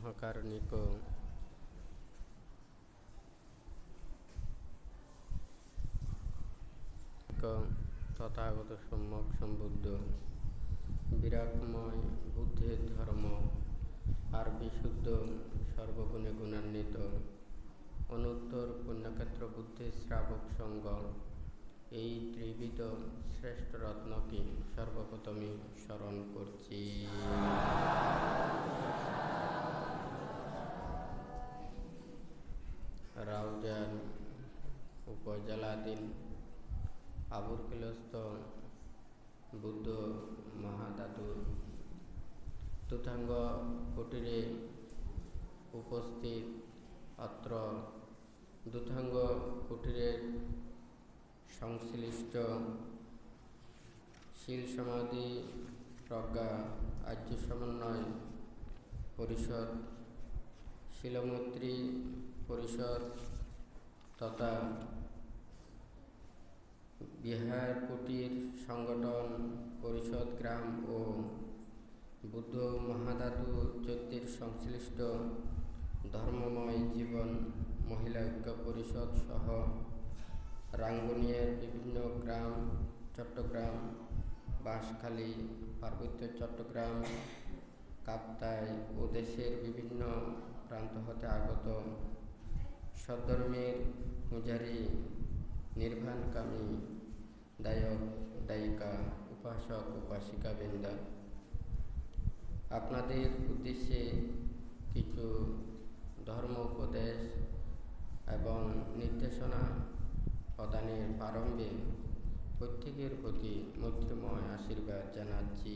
মহাকারণিক তথাগত সম্যক সম্বুদ্ধ বিরাটময় বুদ্ধের ধর্ম আর বিশুদ্ধ সর্বগুণে গুণান্বিত অনুত্তর পুণ্যক্ষেত্র বুদ্ধের শ্রাবক সঙ্গ এই ত্রিবিধ শ্রেষ্ঠ রত্নকে সর্বপ্রথমে স্মরণ করছি। রাউজান উপজেলাধীন আবুরকিলস্থ বুদ্ধ মহাদাদুর তুথাঙ্গ কুটিরে উপস্থিত। অত্র দুথাঙ্গ কুটিরের সংশ্লিষ্ট শীল সমাধি প্রজ্ঞা আর্য সমন্বয় পরিষদ, শিলমৈত্রী পরিষদ তথা বিহার কুটির সংগঠন পরিষদ গ্রাম ও বুদ্ধ মহাদাদু চৈত্যের সংশ্লিষ্ট ধর্মময় জীবন মহিলা ঐক্য পরিষদ সহ রাঙ্গুনিয়ার বিভিন্ন গ্রাম, চট্টগ্রাম, বাঁশখালী, পার্বত্য চট্টগ্রাম, কাপ্তাই ও দেশের বিভিন্ন প্রান্ত হতে আগত সদ্ধর্মের পূজারী, নির্বাণকামী, দায়ক দায়িকা, উপাসক উপাসিকাবৃন্দ, আপনাদের উদ্দেশ্যে কিছু ধর্ম উপদেশ এবং নির্দেশনা প্রদানের প্রারম্ভে প্রত্যেকের প্রতি মৈত্রীময় আশীর্বাদ জানাচ্ছি।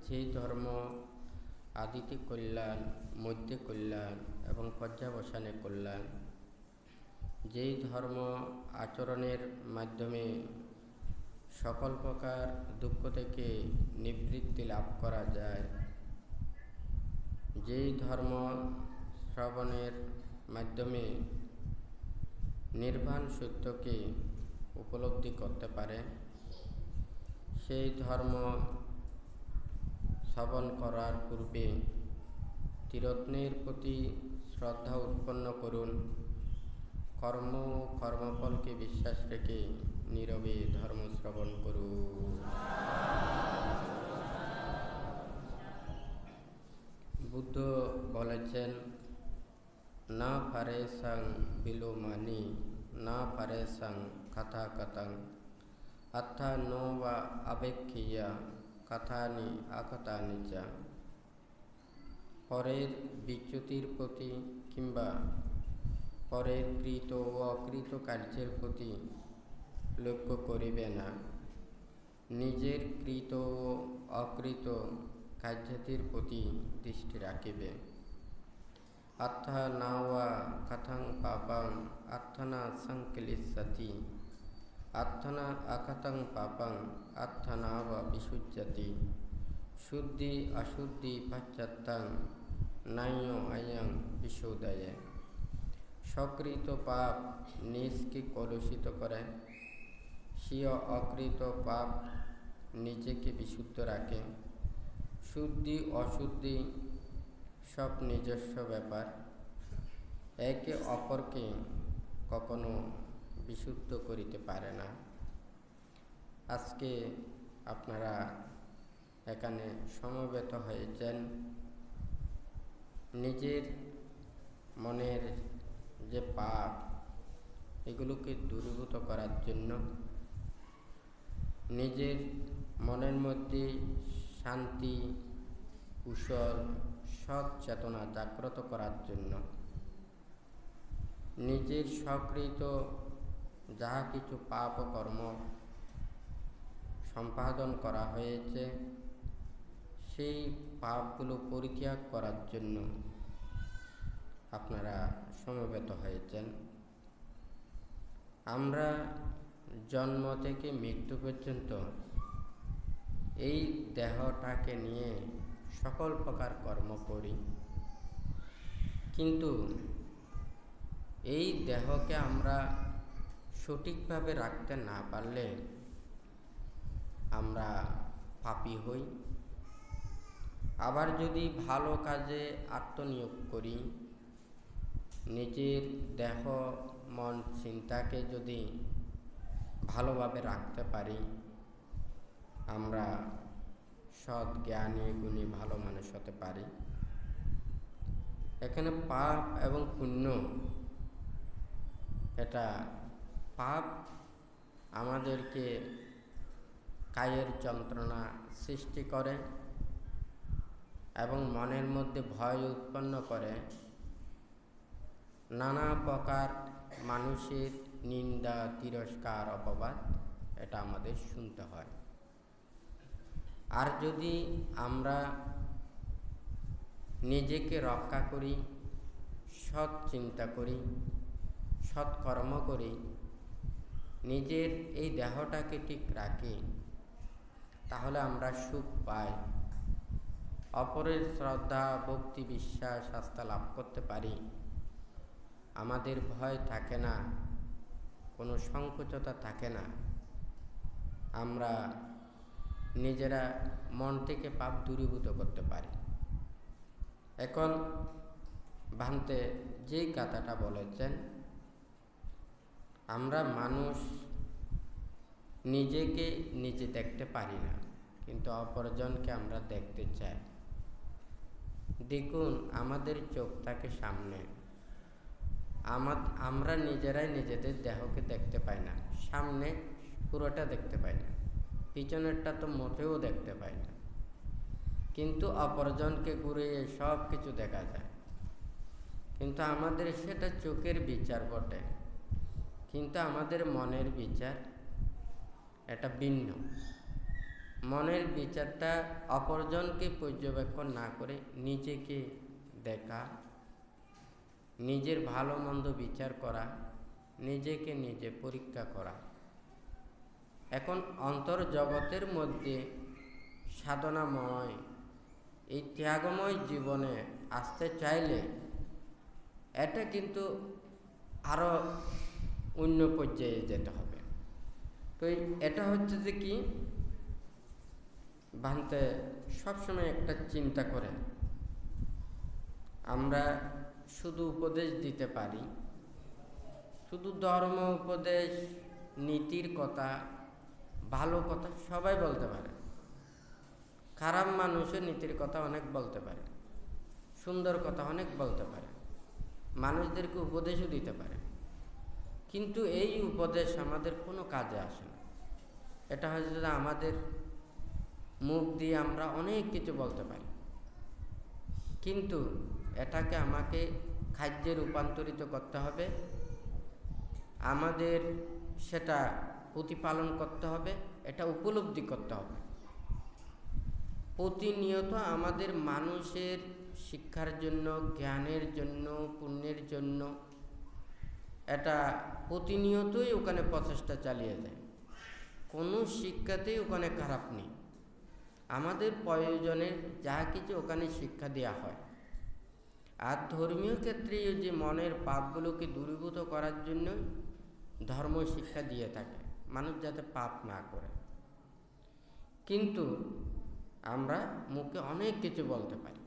যে ধর্ম আদিতে কল্যাণ, মধ্যে কল্যাণ এবং পর্যাবসানে কল্যাণ, যেই ধর্ম আচরণের মাধ্যমে সকল প্রকার দুঃখ থেকে নিবৃত্তি লাভ করা যায়, যেই ধর্ম শ্রবণের মাধ্যমে নির্বাণ সত্যকে উপলব্ধি করতে পারে, সেই ধর্ম শ্রবণ করার পূর্বে ত্রিরত্নের প্রতি শ্রদ্ধা উৎপন্ন করুন। কর্ম ও কর্মফলকে বিশ্বাস রেখে নীরবে ধর্ম শ্রবণ করুন। বুদ্ধ বলেছেন, না পারে সাং বিলোমানি, না পারে সাং কথা কথাং, অর্থা নো বা আবেক্ষিয়া কথানি আকথানি চা। পরের বিচ্যুতির প্রতি কিংবা পরের কৃত ও অকৃত কার্যের প্রতি লক্ষ্য করিবে না, নিজের কৃত ও অকৃত কার্যাদির প্রতি দৃষ্টি রাখিবে। অর্থা না ওয়া কথাং পাপাং অর্থনা সংক্লিশ্যতি, অর্থনা অকথং পাপাং অর্থনা বা বিশুজ্যতি, শুদ্ধি অশুদ্ধি পাশ্চাত্যাং নাইয় আয়াং বিশুদ্ধয়ে। সকৃত পাপ নিজকে কলুষিত করে, স্বীয় অকৃত পাপ নিজেকে বিশুদ্ধ রাখে। শুদ্ধি অশুদ্ধি সব নিজস্ব ব্যাপার, একে অপরকে কখনো বিশুদ্ধ করিতে পারে না। আজকে আপনারা এখানে সমবেত হয়েছেন নিজের মনের যে পাপ, এগুলোকে দূরীভূত করার জন্য, নিজের মনের মধ্যে শান্তি, কুশল, সৎ চেতনা জাগ্রত করার জন্য, নিজের সকৃত যাহা কিছু পাপ কর্ম সম্পাদন করা হয়েছে, সেই পাপগুলো পরিত্যাগ করার জন্য আপনারা সমবেত হয়েছেন। আমরা জন্ম থেকে মৃত্যু পর্যন্ত এই দেহটাকে নিয়ে সকল প্রকার কর্ম করি, কিন্তু এই দেহকে আমরা সঠিকভাবে রাখতে না পারলে আমরা পাপী হই। আবার যদি ভালো কাজে আত্মনিয়োগ করি, নিজের দেহ মন চিন্তাকে যদি ভালোভাবে রাখতে পারি, আমরা সৎ জ্ঞানী গুণী ভালো মানুষ হতে পারি। এখানে পাপ এবং পুণ্য, এটা পাপ আমাদেরকে কায়ের যন্ত্রণা সৃষ্টি করে এবং মনের মধ্যে ভয় উৎপন্ন করে, নানা প্রকার মানুষের নিন্দা তিরস্কার অপবাদ এটা আমাদের শুনতে হয়। আর যদি আমরা নিজেকে রক্ষা করি, সৎ চিন্তা করি, সৎ কর্ম করি, নিজের এই দেহটাকে ঠিক রাখি, তাহলে আমরা সুখ পাই, অপরের শ্রদ্ধা ভক্তি বিশ্বাস আস্থা লাভ করতে পারি। আমাদের ভয় থাকে না, কোনো সংকোচতা থাকে না। আমরা নিজেরা মন থেকে পাপ দূরীভূত করতে পারি। এখন ভান্তে যেই কথাটা বলেছেন, আমরা মানুষ নিজেকে নিজে দেখতে পারি না, কিন্তু অপরজনকে আমরা দেখতে চাই। দেখুন, আমাদের চোখ থাকে সামনে, আমরা নিজেরাই নিজেদের দেহকে দেখতে পাই না, সামনে পুরোটা দেখতে পাই না, পিছনেরটা তো মোটেও দেখতে পাই না, কিন্তু অপরজনকে ঘুরিয়ে সব কিছু দেখা যায়। কিন্তু আমাদের সেটা চোখের বিচার বটে, কিন্তু আমাদের মনের বিচার এটা ভিন্ন। মনের বিচারটা অপরজনকে পর্যবেক্ষণ না করে নিজেকে দেখা, নিজের ভালো মন্দ বিচার করা, নিজেকে নিজে পরীক্ষা করা। এখন অন্তর জগতের মধ্যে সাধনাময় এই ত্যাগময় জীবনে আসতে চাইলে এটা কিন্তু আরও অন্য পর্যায়ে যেতে হবে। তো এটা হচ্ছে যে কি, ভান্তে সবসময় একটা চিন্তা করে আমরা শুধু উপদেশ দিতে পারি, শুধু ধর্ম উপদেশ, নীতির কথা, ভালো কথা সবাই বলতে পারে। খারাপ মানুষও নীতির কথা অনেক বলতে পারে, সুন্দর কথা অনেক বলতে পারে, মানুষদেরকে উপদেশও দিতে পারে, কিন্তু এই উপদেশ আমাদের কোনো কাজে আসে না। এটা হচ্ছে যে আমাদের মুখ দিয়ে আমরা অনেক কিছু বলতে পারি, কিন্তু এটাকে আমাকে খাদ্যে রূপান্তরিত করতে হবে, আমাদের সেটা প্রতিপালন করতে হবে, এটা উপলব্ধি করতে হবে। প্রতিনিয়ত আমাদের মানুষের শিক্ষার জন্য, জ্ঞানের জন্য, পুণ্যের জন্য এটা প্রতিনিয়তই ওখানে প্রচেষ্টা চালিয়ে যায়। কোনো শিক্ষাতেই ওখানে খারাপ নেই, আমাদের প্রয়োজনের যা কিছু ওখানে শিক্ষা দেওয়া হয়। আর ধর্মীয় ক্ষেত্রে যে মনের পাপগুলোকে দূরীভূত করার জন্য ধর্ম শিক্ষা দিয়ে থাকে, মানুষ যাতে পাপ না করে। কিন্তু আমরা মুখে অনেক কিছু বলতে পারি,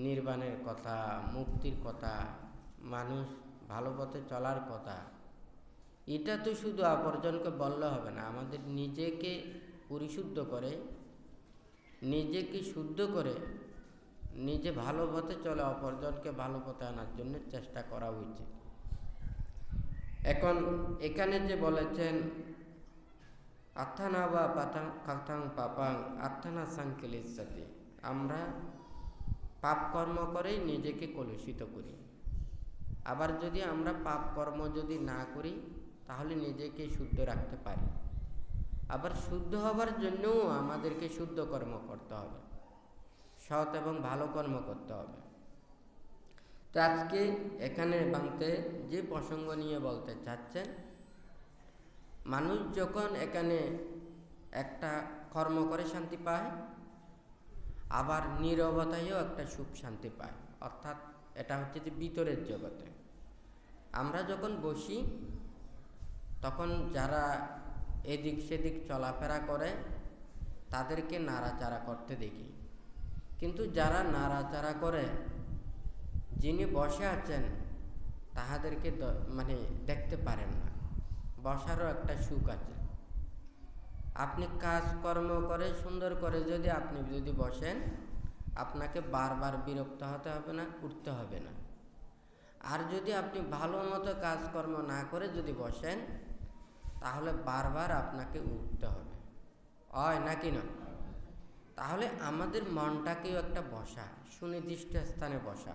নির্বাণের কথা, মুক্তির কথা, মানুষ ভালো পথে চলার কথা। এটা তো শুধু অপরজনকে বললে হবে না, আমাদের নিজেকে পরিশুদ্ধ করে, নিজেকে শুদ্ধ করে, নিজে ভালো পথে চলে অপরজনকে ভালো পথে আনার জন্য চেষ্টা করা উচিত। এখন এখানে যে বলেছেন আত্মানা বা পাতাং কাতাং পাপাং আত্মানা সাংকেলিসাতি, আমরা পাপ কর্ম করেই নিজেকে কলুষিত করি। আবার যদি আমরা পাপ কর্ম যদি না করি তাহলে নিজেকে শুদ্ধ রাখতে পারি। আবার শুদ্ধ হবার জন্যও আমাদেরকে শুদ্ধ কর্ম করতে হবে, সৎ এবং ভালো কর্ম করতে হবে। তো আজকে এখানে বাংতে যে প্রসঙ্গ নিয়ে বলতে চাচ্ছেন, মানুষ যখন এখানে একটা কর্ম করে শান্তি পায়, আবার নীরবতায়ও একটা সুখ শান্তি পায়। অর্থাৎ এটা হচ্ছে যে ভিতরের জগতে আমরা যখন বসি তখন যারা এদিক সেদিক চলাফেরা করে তাদেরকে নাড়াচাড়া করতে দেখি, কিন্তু যারা নাড়াচাড়া করে, যিনি বসে আছেন তাহাদেরকে মানে দেখতে পারেন না। বসারও একটা সুখ আছে। আপনি কাজকর্ম করে সুন্দর করে আপনি যদি বসেন, আপনাকে বারবার বিরক্ত হতে হবে না, উঠতে হবে না। আর যদি আপনি ভালো মতো কাজকর্ম না করে যদি বসেন, তাহলে বারবার আপনাকে উঠতে হবে, হয় নাকি না? তাহলে আমাদের মনটাকেও একটা বসা, সুনির্দিষ্ট স্থানে বসা।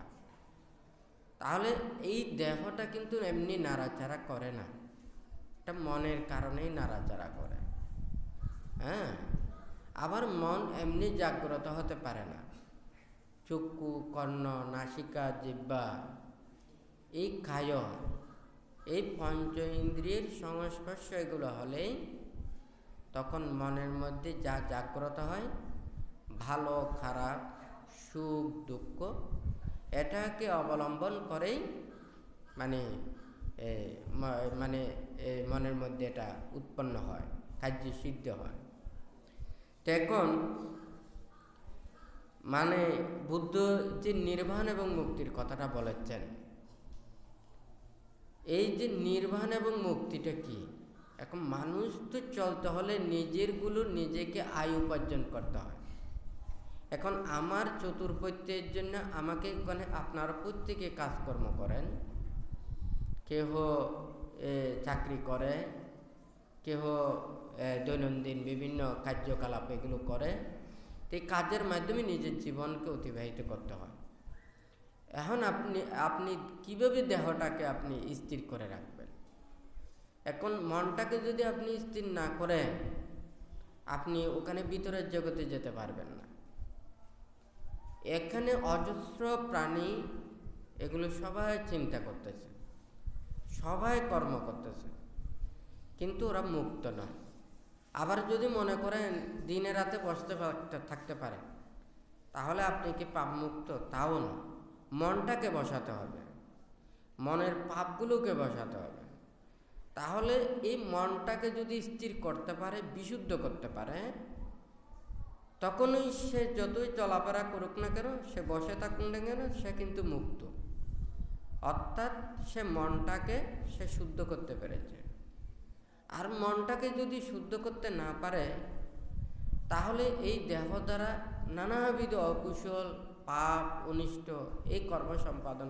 তাহলে এই দেহটা কিন্তু এমনি নাড়াচাড়া করে না, এটা মনের কারণেই নাড়াচাড়া করে। হ্যাঁ, আবার মন এমনি জাগ্রত হতে পারে না। চক্ষু, কর্ণ, নাসিকা, জিহ্বা, এই কায়, এই পঞ্চ ইন্দ্রিয়ের সংস্পর্শ এগুলো হলেই তখন মনের মধ্যে যা জাগ্রত হয়, ভালো খারাপ, সুখ দুঃখ, এটাকে অবলম্বন করেই মানে মনের মধ্যে এটা উৎপন্ন হয়, কার্য সিদ্ধ হয়। এখন বুদ্ধ যে নির্বাণ এবং মুক্তির কথাটা বলেছেন, এই যে নির্বাণ এবং মুক্তিটা কি? এখন মানুষ তো চলতে হলে নিজেরগুলো নিজেকে আয় উপার্জন করতে হয়। এখন আমার চতুর্পত্যের জন্য আমাকে আপনারা প্রত্যেকে কাজকর্ম করেন, কেহ চাকরি করে, কেহ দৈনন্দিন বিভিন্ন কার্যকলাপ এগুলো করে। এই কাজের মাধ্যমে নিজের জীবনকে অতিবাহিত করতে হয়। এখন আপনি কিভাবে দেহটাকে আপনি স্থির করে রাখবেন? এখন মনটাকে যদি আপনি স্থির না করেন, আপনি ওখানে ভিতরের জগতে যেতে পারবেন না। এখানে অজস্র প্রাণী, এগুলো সবাই চিন্তা করতেছে, সবাই কর্ম করতেছে, কিন্তু ওরা মুক্ত নয়। আবার যদি মনে করেন দিনে রাতে বসতে থাকতে পারে, তাহলে আপনি কি পাপ মুক্ত? তাও না। মনটাকে বসাতে হবে, মনের পাপগুলোকে বসাতে হবে। তাহলে এই মনটাকে যদি স্থির করতে পারে, বিশুদ্ধ করতে পারে, তখনই সে যতই চলাফেরা করুক না কেন, সে বসে থাকুক না কেন, সে কিন্তু মুক্ত। অর্থাৎ সে মনটাকে সে শুদ্ধ করতে পেরেছে। আর মনটাকে যদি শুদ্ধ করতে না পারে, তাহলে এই দেহ দ্বারা নানাবিধ অকুশল, পাপ, অনিষ্ট এই কর্ম সম্পাদন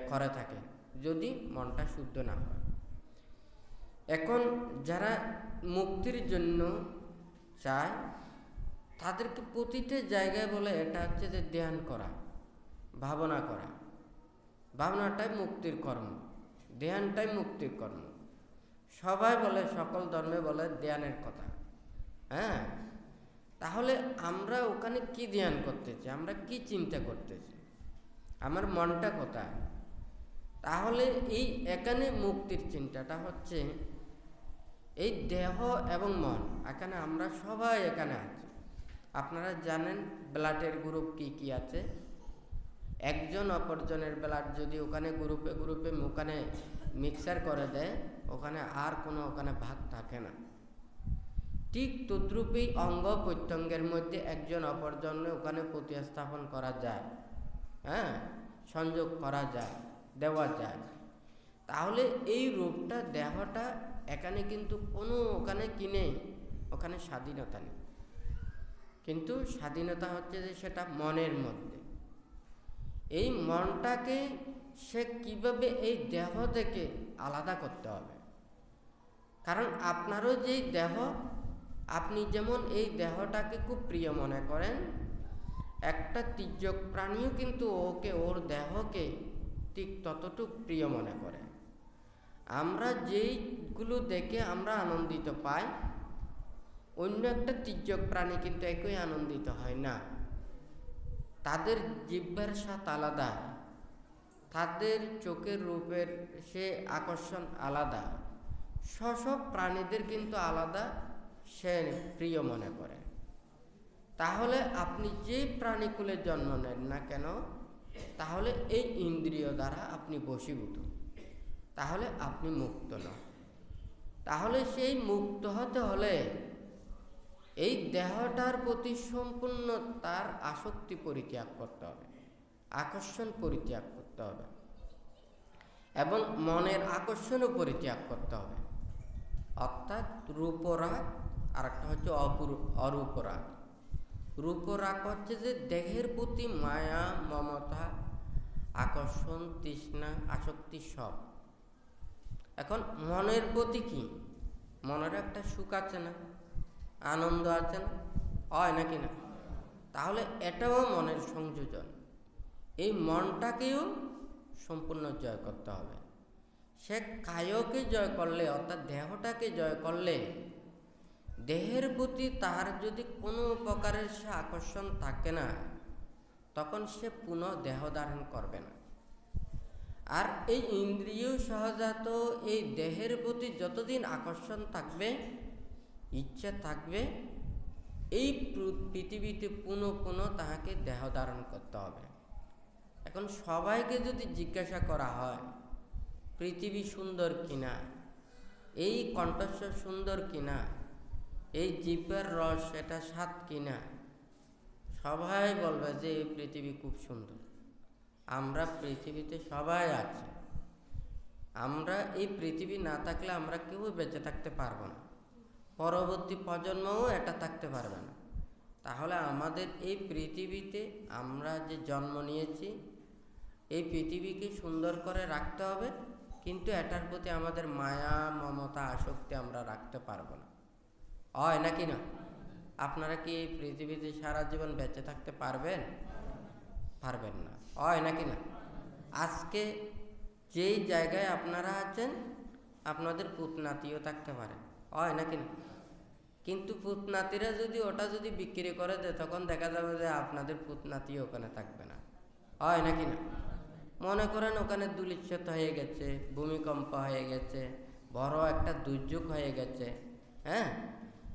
করে থাকে, যদি মনটা শুদ্ধ না হয়। এখন যারা মুক্তির জন্য চায়, তাদেরকে প্রতিটা জায়গায় বলে এটা হচ্ছে যে ধ্যান করা, ভাবনা করা। ভাবনাটাই মুক্তির কর্ম, ধ্যানটাই মুক্তির কর্ম। সবাই বলে, সকল ধর্মে বলে ধ্যানের কথা। হ্যাঁ, তাহলে আমরা ওখানে কি ধ্যান করতেছি, আমরা কি চিন্তা করতেছি, আমার মনটা কোথায়? তাহলে এই এখানে মুক্তির চিন্তাটা হচ্ছে এই দেহ এবং মন। এখানে আমরা সবাই এখানে আছি। আপনারা জানেন ব্লাডের গ্রুপ কি কি আছে। একজন অপরজনের ব্লাড যদি ওখানে গ্রুপে গ্রুপে ওখানে মিক্সার করে দেয়, ওখানে আর কোনো ওখানে ভাগ থাকে না। ঠিক তদ্রূপেই অঙ্গ প্রত্যঙ্গের মধ্যে একজন অপরজনের ওখানে প্রতিস্থাপন করা যায়, হ্যাঁ, সংযোগ করা যায়, দেওয়া যায়। তাহলে এই রূপটা, দেহটা এখানে কিন্তু কোনো ওখানে নেই, ওখানে স্বাধীনতা নেই। কিন্তু স্বাধীনতা হচ্ছে যে সেটা মনের মধ্যে। এই মনটাকে সে কিভাবে এই দেহ থেকে আলাদা করতে হবে। কারণ আপনারও যেই দেহ, আপনি যেমন এই দেহটাকে খুব প্রিয় মনে করেন, একটা তির্যক প্রাণীও কিন্তু ওর দেহকে ঠিক ততটুকু প্রিয় মনে করে। আমরা যেইগুলো দেখে আমরা আনন্দিত পাই, অন্য একটা তির্যক প্রাণী কিন্তু একই আনন্দিত হয় না। তাদের জিহ্বার স্বাদ আলাদা, তাদের চোখের রূপের সে আকর্ষণ আলাদা, সব প্রাণীদের কিন্তু আলাদা সে প্রিয় মনে করে। তাহলে আপনি যে প্রাণীকুলে জন্ম নেন না কেন, তাহলে এই ইন্দ্রিয় দ্বারা আপনি বশীভূত, তাহলে আপনি মুক্ত নন। তাহলে সেই মুক্ত হতে হলে এই দেহটার প্রতি সম্পূর্ণ তার আসক্তি পরিত্যাগ করতে হবে, আকর্ষণ পরিত্যাগ করতে হবে এবং মনের আকর্ষণও পরিত্যাগ করতে হবে। অর্থাৎ রূপরাগ, আর একটা হচ্ছে অরূপরাগ। রূপরাগ হচ্ছে যে দেহের প্রতি মায়া, মমতা, আকর্ষণ, তৃষ্ণা, আসক্তি সব। এখন মনের প্রতি কি? মনের একটা সুখ আছে না, আনন্দ আছে না, হয় নাকি না? তাহলে এটাও মনের সংযোজন। এই মনটাকেও সম্পূর্ণ জয় করতে হবে। সে কায়কে জয় করলে, অর্থাৎ দেহটাকে জয় করলে, দেহের প্রতি তার যদি কোনো প্রকারের সে আকর্ষণ থাকে না, তখন সে পুনঃ দেহ ধারণ করবে না। আর এই ইন্দ্রিয় সহজাত এই দেহের প্রতি যতদিন আকর্ষণ থাকবে, ইচ্ছা থাকবে, এই পৃথিবীতে পুনঃ তাহাকে দেহ ধারণ করতে হবে। এখন সবাইকে যদি জিজ্ঞাসা করা হয় পৃথিবী সুন্দর কিনা, এই কণ্ঠস্বর সুন্দর কিনা, এই জিহ্বার রস এটা স্বাদ কিনা, সবাই বলবে যে এই পৃথিবী খুব সুন্দর। আমরা পৃথিবীতে সবাই আছি। আমরা এই পৃথিবী না থাকলে আমরা কেউ বেঁচে থাকতে পারবো না, পরবর্তী প্রজন্মও এটা থাকতে পারবে না। তাহলে আমাদের এই পৃথিবীতে আমরা যে জন্ম নিয়েছি, এই পৃথিবীকে সুন্দর করে রাখতে হবে, কিন্তু এটার প্রতি আমাদের মায়া, মমতা, আসক্তি আমরা রাখতে পারবো না। হয় নাকি না? আপনারা কি এই পৃথিবীতে সারা জীবন বেঁচে থাকতে পারবেন? পারবেন না। হয় নাকি না? আজকে যেই জায়গায় আপনারা আছেন, আপনাদের পুতনাতিও থাকতে পারে, হয় নাকি না? কিন্তু পুতনাতিরা যদি ওটা যদি বিক্রি করে দেয়, তখন দেখা যাবে যে আপনাদের পুতনাতিও ওখানে থাকবে না, হয় নাকি না? মনে করেন ওখানে ধূলিসাৎ হয়ে গেছে, ভূমিকম্প হয়ে গেছে, বড় একটা দুর্যোগ হয়ে গেছে, হ্যাঁ,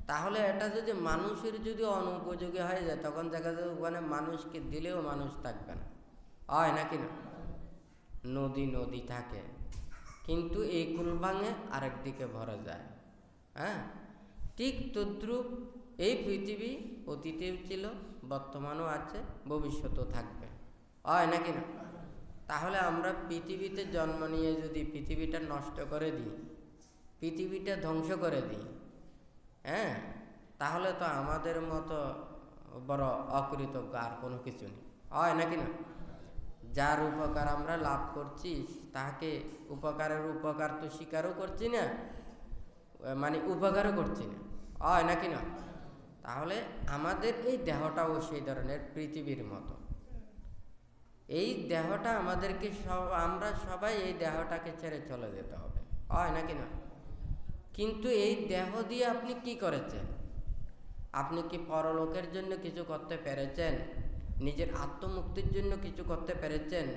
তাহলে এটা যদি মানুষের যদি অনুপযোগী হয়ে যায়, তখন দেখা যাবে ওখানে মানুষকে দিলেও মানুষ থাকবে না, হয় নাকি না? নদী থাকে, কিন্তু এই কুল ভাঙে আরেক দিকে ভরে যায়। হ্যাঁ, ঠিক তদ্রূপ এই পৃথিবী অতীতেও ছিল, বর্তমানও আছে, ভবিষ্যতেও থাকবে, হয় নাকি না? তাহলে আমরা পৃথিবীতে জন্ম নিয়ে যদি পৃথিবীটা নষ্ট করে দিই, পৃথিবীটা ধ্বংস করে দিই, হ্যাঁ, তাহলে তো আমাদের মতো বড় অকৃতজ্ঞ আর কোনো কিছু নেই, হয় নাকি না? যার উপকার আমরা লাভ করছি, তাকে উপকার তো স্বীকারও করছি না, মানে উপকারও করছি না, হয় নাকি না? তাহলে আমাদের এই দেহটাও সেই ধরনের পৃথিবীর মতো। এই দেহটা আমাদেরকে আমরা সবাই এই দেহটাকে ছেড়ে চলে যেতে হবে, হয় নাকি না? কিন্তু এই দেহ দিয়ে আপনি কি করেছেন? আপনি কি পরলোকের জন্য কিছু করতে পেরেছেন? নিজের আত্মমুক্তির জন্য কিছু করতে পেরেছেন?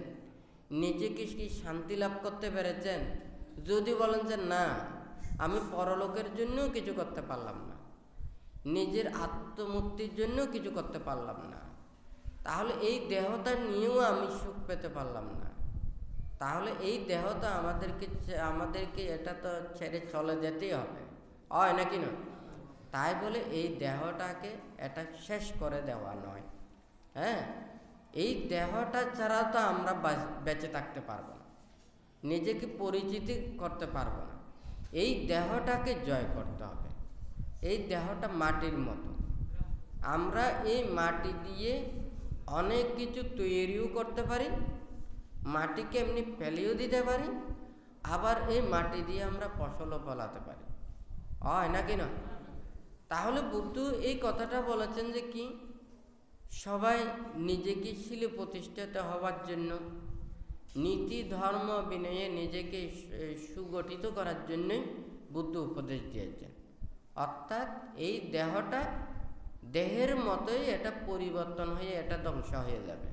নিজেকে কি শান্তি লাভ করতে পেরেছেন? যদি বলেন যে না, আমি পরলোকের জন্য কিছু করতে পারলাম না, নিজের আত্মমুক্তির জন্য কিছু করতে পারলাম না, তাহলে এই দেহটা নিয়েও আমি সুখ পেতে পারলাম না, তাহলে এই দেহটা আমাদেরকে এটা তো ছেড়ে চলে যেতেই হবে, হয় নাকি না? তাই বলে এই দেহটাকে এটা শেষ করে দেওয়া নয়। হ্যাঁ, এই দেহটা ছাড়া তো আমরা বেঁচে থাকতে পারবো না, নিজেকে পরিচিতি করতে পারবো না। এই দেহটাকে জয় করতে হবে। এই দেহটা মাটির মতো, আমরা এই মাটি দিয়ে অনেক কিছু তৈরিও করতে পারি, মাটিকে এমনি ফেলেও দিতে পারি, আবার এই মাটি দিয়ে আমরা ফসলও ফলাতে পারি, হয় নাকি না? তাহলে বুদ্ধ এই কথাটা বলেছেন যে কি, সবাই নিজেকে শীলে প্রতিষ্ঠিত হওয়ার জন্য, নীতি ধর্ম বিনয়ে নিজেকে সুগঠিত করার জন্য বুদ্ধ উপদেশ দিয়েছেন। অর্থাৎ এই দেহটা দেহের মতোই এটা পরিবর্তন হয়ে এটা ধ্বংস হয়ে যাবে,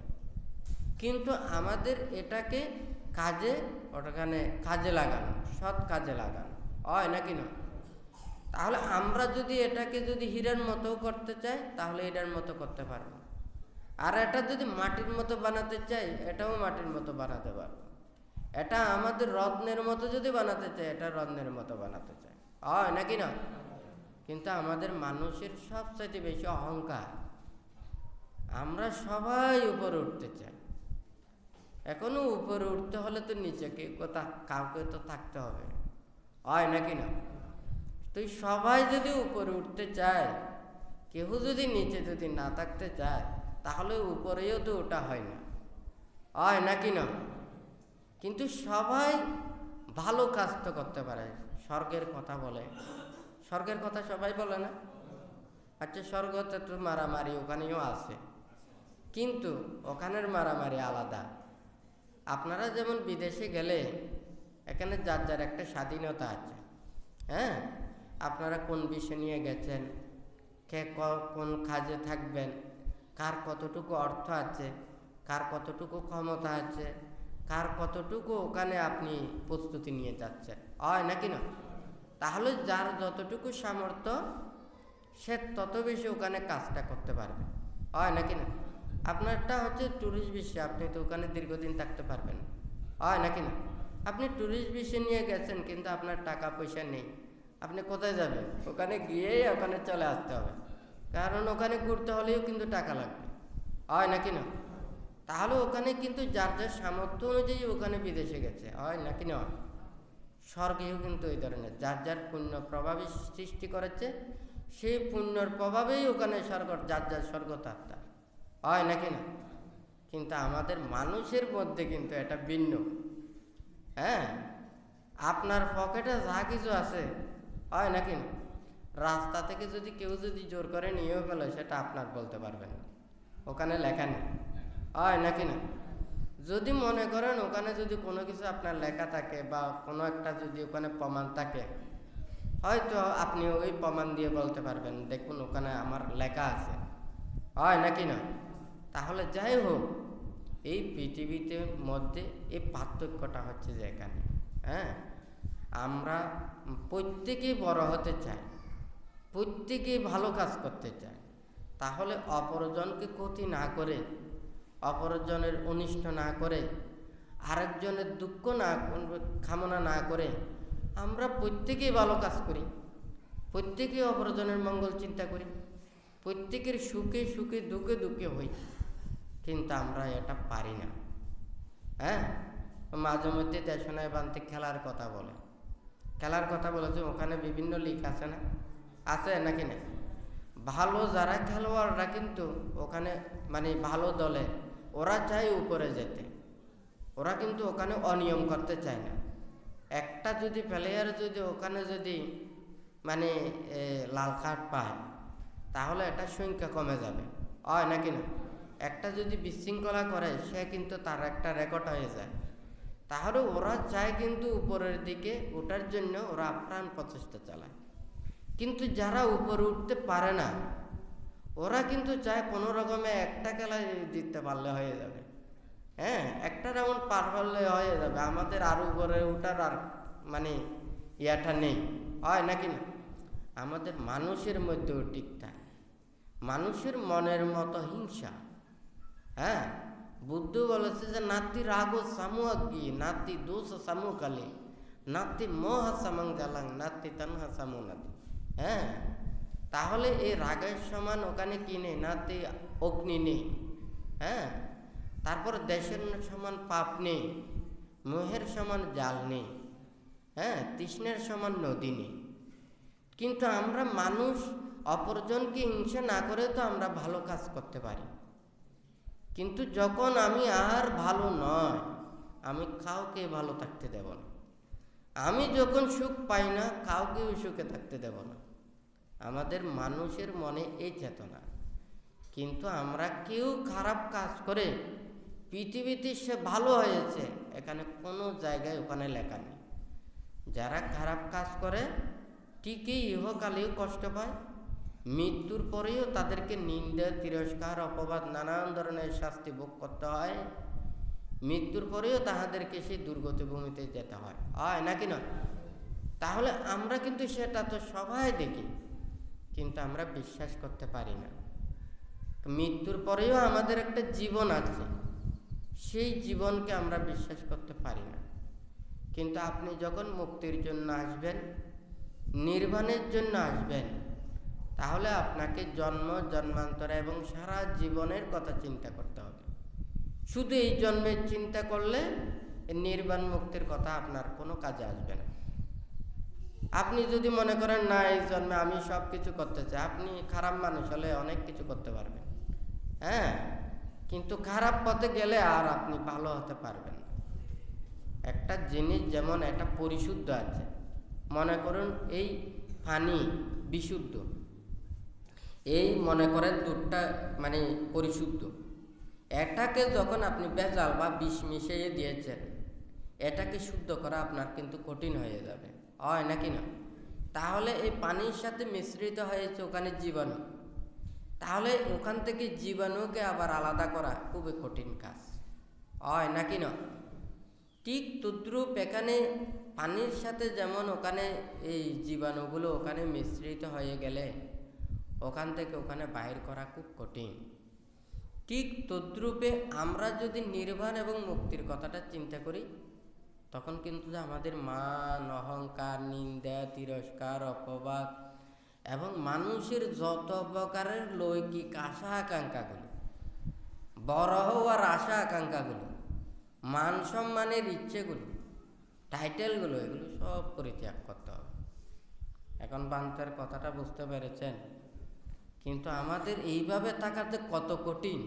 কিন্তু আমাদের এটাকে কাজে লাগানো, সৎ কাজে লাগানো, হয় নাকি না? তাহলে আমরা যদি এটাকে যদি হীরার মতো করতে চাই, তাহলে এটার মতো করতে পারবো, আর এটা যদি মাটির মতো বানাতে চাই, এটাও মাটির মতো বানাতে পারবো। এটা আমাদের রত্নের মতো যদি বানাতে চাই, এটা রত্নের মতো বানাতে চাই, হয় নাকি না? কিন্তু আমাদের মানুষের সবচাইতে বেশি অহংকার। আমরা সবাই উপরে উঠতে চাই। এখনো উপরে উঠতে হলে তো নিচে কাউকে তো থাকতে হবে, হয় নাকি না? তো সবাই যদি উপরে উঠতে চায়, কেউ যদি নিচে যদি না থাকতে চায়, তাহলে উপরেও তো ওটা হয় না, হয় নাকি না? কিন্তু সবাই ভালো কাজ তো করতে পারে। স্বর্গের কথা বলে, স্বর্গের কথা সবাই বলে না? আচ্ছা, স্বর্গতে তো মারামারি ওখানেও আছে, কিন্তু ওখানের মারামারি আলাদা। আপনারা যেমন বিদেশে গেলে এখানে যার যার একটা স্বাধীনতা আছে। হ্যাঁ, আপনারা কোন বিষয় নিয়ে গেছেন, কে কোন কাজে থাকবেন, কার কতটুকু অর্থ আছে, কার কতটুকু ক্ষমতা আছে, কার কতটুকু ওখানে আপনি প্রস্তুতি নিয়ে যাচ্ছেন, হয় নাকি না? তাহলে যার যতটুকু সামর্থ্য সে তত বেশি ওখানে কাজটা করতে পারবে, হয় নাকি না? আপনারটা হচ্ছে ট্যুরিস্ট বিষয়, আপনি তো ওখানে দীর্ঘদিন থাকতে পারবেন, হয় নাকি না? আপনি ট্যুরিস্ট বিষয় নিয়ে গেছেন, কিন্তু আপনার টাকা পয়সা নেই, আপনি কোথায় যাবেন? ওখানে গিয়েই ওখানে চলে আসতে হবে, কারণ ওখানে ঘুরতে হলেও কিন্তু টাকা লাগবে, হয় নাকি না? তাহলে ওখানে কিন্তু যার যার সামর্থ্য অনুযায়ী ওখানে বিদেশে গেছে, হয় নাকি না? স্বর্গেও কিন্তু এই ধরনের যার যার পুণ্য প্রভাবে সৃষ্টি করেছে, সেই পুণ্যর প্রভাবেই ওখানে স্বর্গ, যার যার স্বর্গতাত্মা, হয় নাকি না? কিন্তু আমাদের মানুষের মধ্যে কিন্তু এটা ভিন্ন। হ্যাঁ, আপনার পকেটে যা কিছু আছে, হয় নাকি না, রাস্তা থেকে যদি কেউ যদি জোর করে নিয়েও ফেলে, সেটা আপনার বলতে পারবেন না, ওখানে লেখা নেই, হয় নাকি না? যদি মনে করেন ওখানে যদি কোনো কিছু আপনার লেখা থাকে বা কোনো একটা যদি ওখানে প্রমাণ থাকে, হয়তো আপনি ওই প্রমাণ দিয়ে বলতে পারবেন, দেখুন ওখানে আমার লেখা আছে, হয় নাকি না? তাহলে যাই হোক, এই পৃথিবীতে মধ্যে এই পার্থক্যটা হচ্ছে যে এখানে, হ্যাঁ, আমরা প্রত্যেকেই বড় হতে চাই, প্রত্যেকেই ভালো কাজ করতে চাই। তাহলে অপরজনকে ক্ষতি না করে, অপরজনের অনিষ্ট না করে, আরেকজনের দুঃখ না কামনা না করে আমরা প্রত্যেকেই ভালো কাজ করি, প্রত্যেকেই অপরজনের মঙ্গল চিন্তা করি, প্রত্যেকের সুখে সুখে দুঃখে দুঃখে হই, কিন্তু আমরা এটা পারি না। হ্যাঁ, মাঝে মধ্যে দেশনায় বান্তি খেলার কথা বলে, খেলার কথা বলেছে, ওখানে বিভিন্ন লিগ আছে না, আছে নাকি না? ভালো যারা খেলোয়াড়রা কিন্তু ওখানে মানে ভালো দলে ওরা চায় উপরে যেতে, ওরা কিন্তু ওখানে অনিয়ম করতে চায় না। একটা যদি প্লেয়ার যদি ওখানে যদি মানে লাল কার্ড পায়, তাহলে এটা সংখ্যা কমে যাবে, হয় নাকি না? একটা যদি বিশৃঙ্খলা করে, সে কিন্তু তার একটা রেকর্ড হয়ে যায়। তাহলে ওরা চায় কিন্তু উপরের দিকে ওঠার জন্য ওরা আপ্রাণ প্রচেষ্টা চালায়। কিন্তু যারা উপরে উঠতে পারে না, ওরা কিন্তু চায় কোনো রকমে একটা খেলায় জিততে পারলে হয়ে যাবে, হ্যাঁ, একটা রাউন্ড পার করলে হয়ে যাবে, আমাদের আরো উপরে ওঠার আর মানে ইয়াটা নেই, হয় নাকি না? আমাদের মানুষের মধ্যেও ঠিকঠাক, মানুষের মনের মতো হিংসা। হ্যাঁ, বুদ্ধ বলেছে যে নাতি রাগ সামু আজ্ঞি, নাতি দোষ সামু কালি, নাতি মোহ সামাং জালাং, নাতি তানহা সামু নাতি। হ্যাঁ, তাহলে এই রাগের সমান ওখানে কি নেই? নাতি অগ্নি নেই। হ্যাঁ, তারপর দেশের সমান পাপ নেই, মোহের সমান জাল নেই, হ্যাঁ, তৃষ্ণের সমান নদী নেই। কিন্তু আমরা মানুষ অপরজনকে হিংসা না করে তো আমরা ভালো কাজ করতে পারি। কিন্তু যখন আমি আর ভালো নয়, আমি কাউকে ভালো থাকতে দেব না, আমি যখন সুখ পাই না, কাউকেও সুখে থাকতে দেব না। আমাদের মানুষের মনে এই চেতনা। কিন্তু আমরা কেউ খারাপ কাজ করে পৃথিবীতে সে ভালো হয়েছে, এখানে কোনো জায়গায় ওখানে লেখা নেই। যারা খারাপ কাজ করে ঠিকই ইহকালেও কষ্ট পায়, মৃত্যুর পরেও তাদেরকে নিন্দা, তিরস্কার, অপবাদ, নানান ধরনের শাস্তি ভোগ করতে হয়। মৃত্যুর পরেও তাহাদেরকে সেই দুর্গত ভূমিতে যেতে হয়, হয় নাকি না? তাহলে আমরা কিন্তু সেটা তো সবাই দেখি, কিন্তু আমরা বিশ্বাস করতে পারি না। মৃত্যুর পরেও আমাদের একটা জীবন আছে, সেই জীবনকে আমরা বিশ্বাস করতে পারি না। কিন্তু আপনি যখন মুক্তির জন্য আসবেন, নির্বাণের জন্য আসবেন, তাহলে আপনাকে জন্ম জন্মান্তর এবং সারা জীবনের কথা চিন্তা করতে হবে। শুধু এই জন্মের চিন্তা করলে নির্বাণ মুক্তির কথা আপনার কোনো কাজে আসবে না। আপনি যদি মনে করেন না এই জন্মে আমি সব কিছু করতে চাই, আপনি খারাপ মানুষ হলে অনেক কিছু করতে পারবেন, হ্যাঁ, কিন্তু খারাপ পথে গেলে আর আপনি ভালো হতে পারবেন না। একটা জিনিস যেমন একটা পরিশুদ্ধ আছে, মনে করুন এই পানি বিশুদ্ধ, এই মনে করেন দুধটা মানে পরিশুদ্ধ, এটাকে যখন আপনি ভেজাল বা বিষ মিশিয়ে দিয়েছেন, এটাকে শুদ্ধ করা আপনার কিন্তু কঠিন হয়ে যাবে, হয় নাকি না? তাহলে এই পানির সাথে মিশ্রিত হয়েছে ওখানে জীবাণু, তাহলে ওখান থেকে জীবাণুকে আবার আলাদা করা খুবই কঠিন কাজ, হয় নাকি না? ঠিক তদ্রূপ এখানে পানির সাথে যেমন ওখানে এই জীবাণুগুলো ওখানে মিশ্রিত হয়ে গেলে ওখান থেকে ওখানে বাইর করা খুব কঠিন, ঠিক তদ্রূপে আমরা যদি নির্বাণ এবং মুক্তির কথাটা চিন্তা করি, তখন কিন্তু আমাদের মান, অহংকার, নিন্দা, তিরস্কার, অপবাদ এবং মানুষের যত প্রকারের লৌকিক আশা আকাঙ্ক্ষাগুলো, বড় হওয়ার আশা আকাঙ্ক্ষাগুলো, মান সম্মানের ইচ্ছেগুলো, টাইটেলগুলো, এগুলো সব পরিত্যাগ করতে হবে। এখন বান্তার কথাটা বুঝতে পেরেছেন? কিন্তু আমাদের এইভাবে থাকাতে কত কঠিন।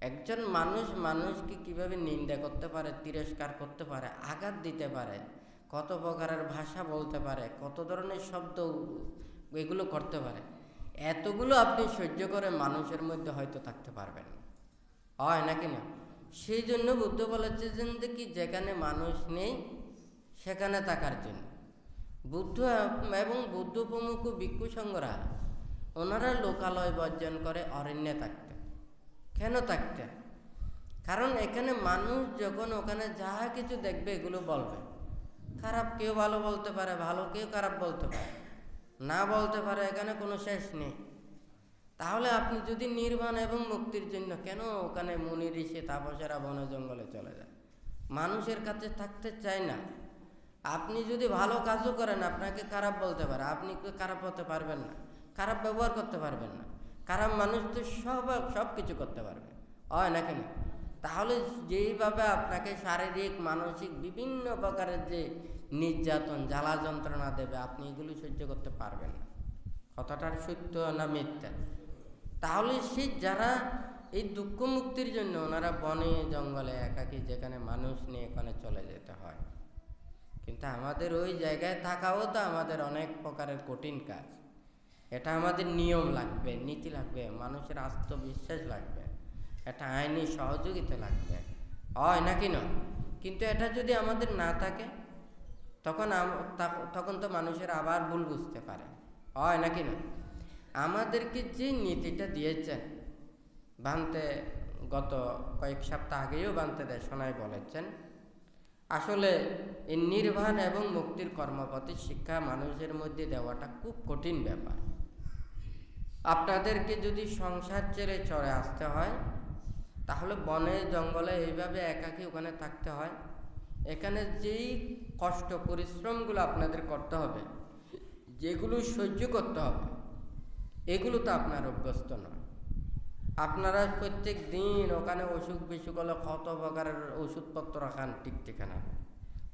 একজন মানুষ মানুষকে কিভাবে নিন্দা করতে পারে, তিরস্কার করতে পারে, আঘাত দিতে পারে, কত প্রকারের ভাষা বলতে পারে, কত ধরনের শব্দ এগুলো করতে পারে, এতগুলো আপনি সহ্য করে মানুষের মধ্যে হয়তো থাকতে পারবেন না, হয় নাকি না? সেই জন্য বুদ্ধ বলেছেন যে কি, যেখানে মানুষ নেই সেখানে থাকার জন্য। বুদ্ধ এবং বুদ্ধ প্রমুখ ভিক্ষু সংঘরা ওনারা লোকালয় বর্জন করে অরণ্যে থাকতেন। কেন থাকতেন? কারণ এখানে মানুষ যখন ওখানে যা কিছু দেখবে এগুলো বলবে, খারাপ কেউ ভালো বলতে পারে, ভালো কেউ খারাপ বলতে পারে, না বলতে পারে, এখানে কোনো শেষ নেই। তাহলে আপনি যদি নির্বাণ এবং মুক্তির জন্য কেন ওখানে মুনি ঋষি তাপসেরা বনে জঙ্গলে চলে যায়? মানুষের কাছে থাকতে চায় না। আপনি যদি ভালো কাজও করেন আপনাকে খারাপ বলতে পারে, আপনি খারাপ হতে পারবেন না, খারাপ ব্যবহার করতে পারবেন না। খারাপ মানুষ তো সব কিছু করতে পারবে, হয় নাকি না? তাহলে যেইভাবে আপনাকে শারীরিক মানসিক বিভিন্ন প্রকারের যে নির্যাতন জ্বালা যন্ত্রণা দেবে, আপনি এগুলো সহ্য করতে পারবেন না। কথাটার সত্য না মিথ্যা? তাহলে সেই যারা এই দুঃখ মুক্তির জন্য ওনারা বনে জঙ্গলে একাকী যেখানে মানুষ নেই ওখানে চলে যেতে হয়। কিন্তু আমাদের ওই জায়গায় থাকাও তো আমাদের অনেক প্রকারের কঠিন কাজ। এটা আমাদের নিয়ম লাগবে, নীতি লাগবে, মানুষের আত্মবিশ্বাস লাগবে, এটা আইনি সহযোগিতা লাগবে, হয় নাকি না? কিন্তু এটা যদি আমাদের না থাকে তখন তো মানুষের আবার ভুল বুঝতে পারে, হয় নাকি না? আমাদেরকে যে নীতিটা দিয়েছেন বানতে, গত কয়েক সপ্তাহ আগেও বানতে দেশনায় বলেছেন, আসলে এই নির্বাণ এবং মুক্তির কর্মপথে শিক্ষা মানুষের মধ্যে দেওয়াটা খুব কঠিন ব্যাপার। আপনাদেরকে যদি সংসার ছেড়ে চলে আসতে হয়, তাহলে বনে জঙ্গলে এইভাবে একাকী ওখানে থাকতে হয়। এখানে যেই কষ্ট পরিশ্রমগুলো আপনাদের করতে হবে, যেগুলো সহ্য করতে হবে, এগুলো তো আপনার অভ্যস্ত নয়। আপনারা প্রত্যেক দিন ওখানে অসুখ বিসুখ হলে কত প্রকারের ওষুধপত্র খান ঠিক ঠিকানা,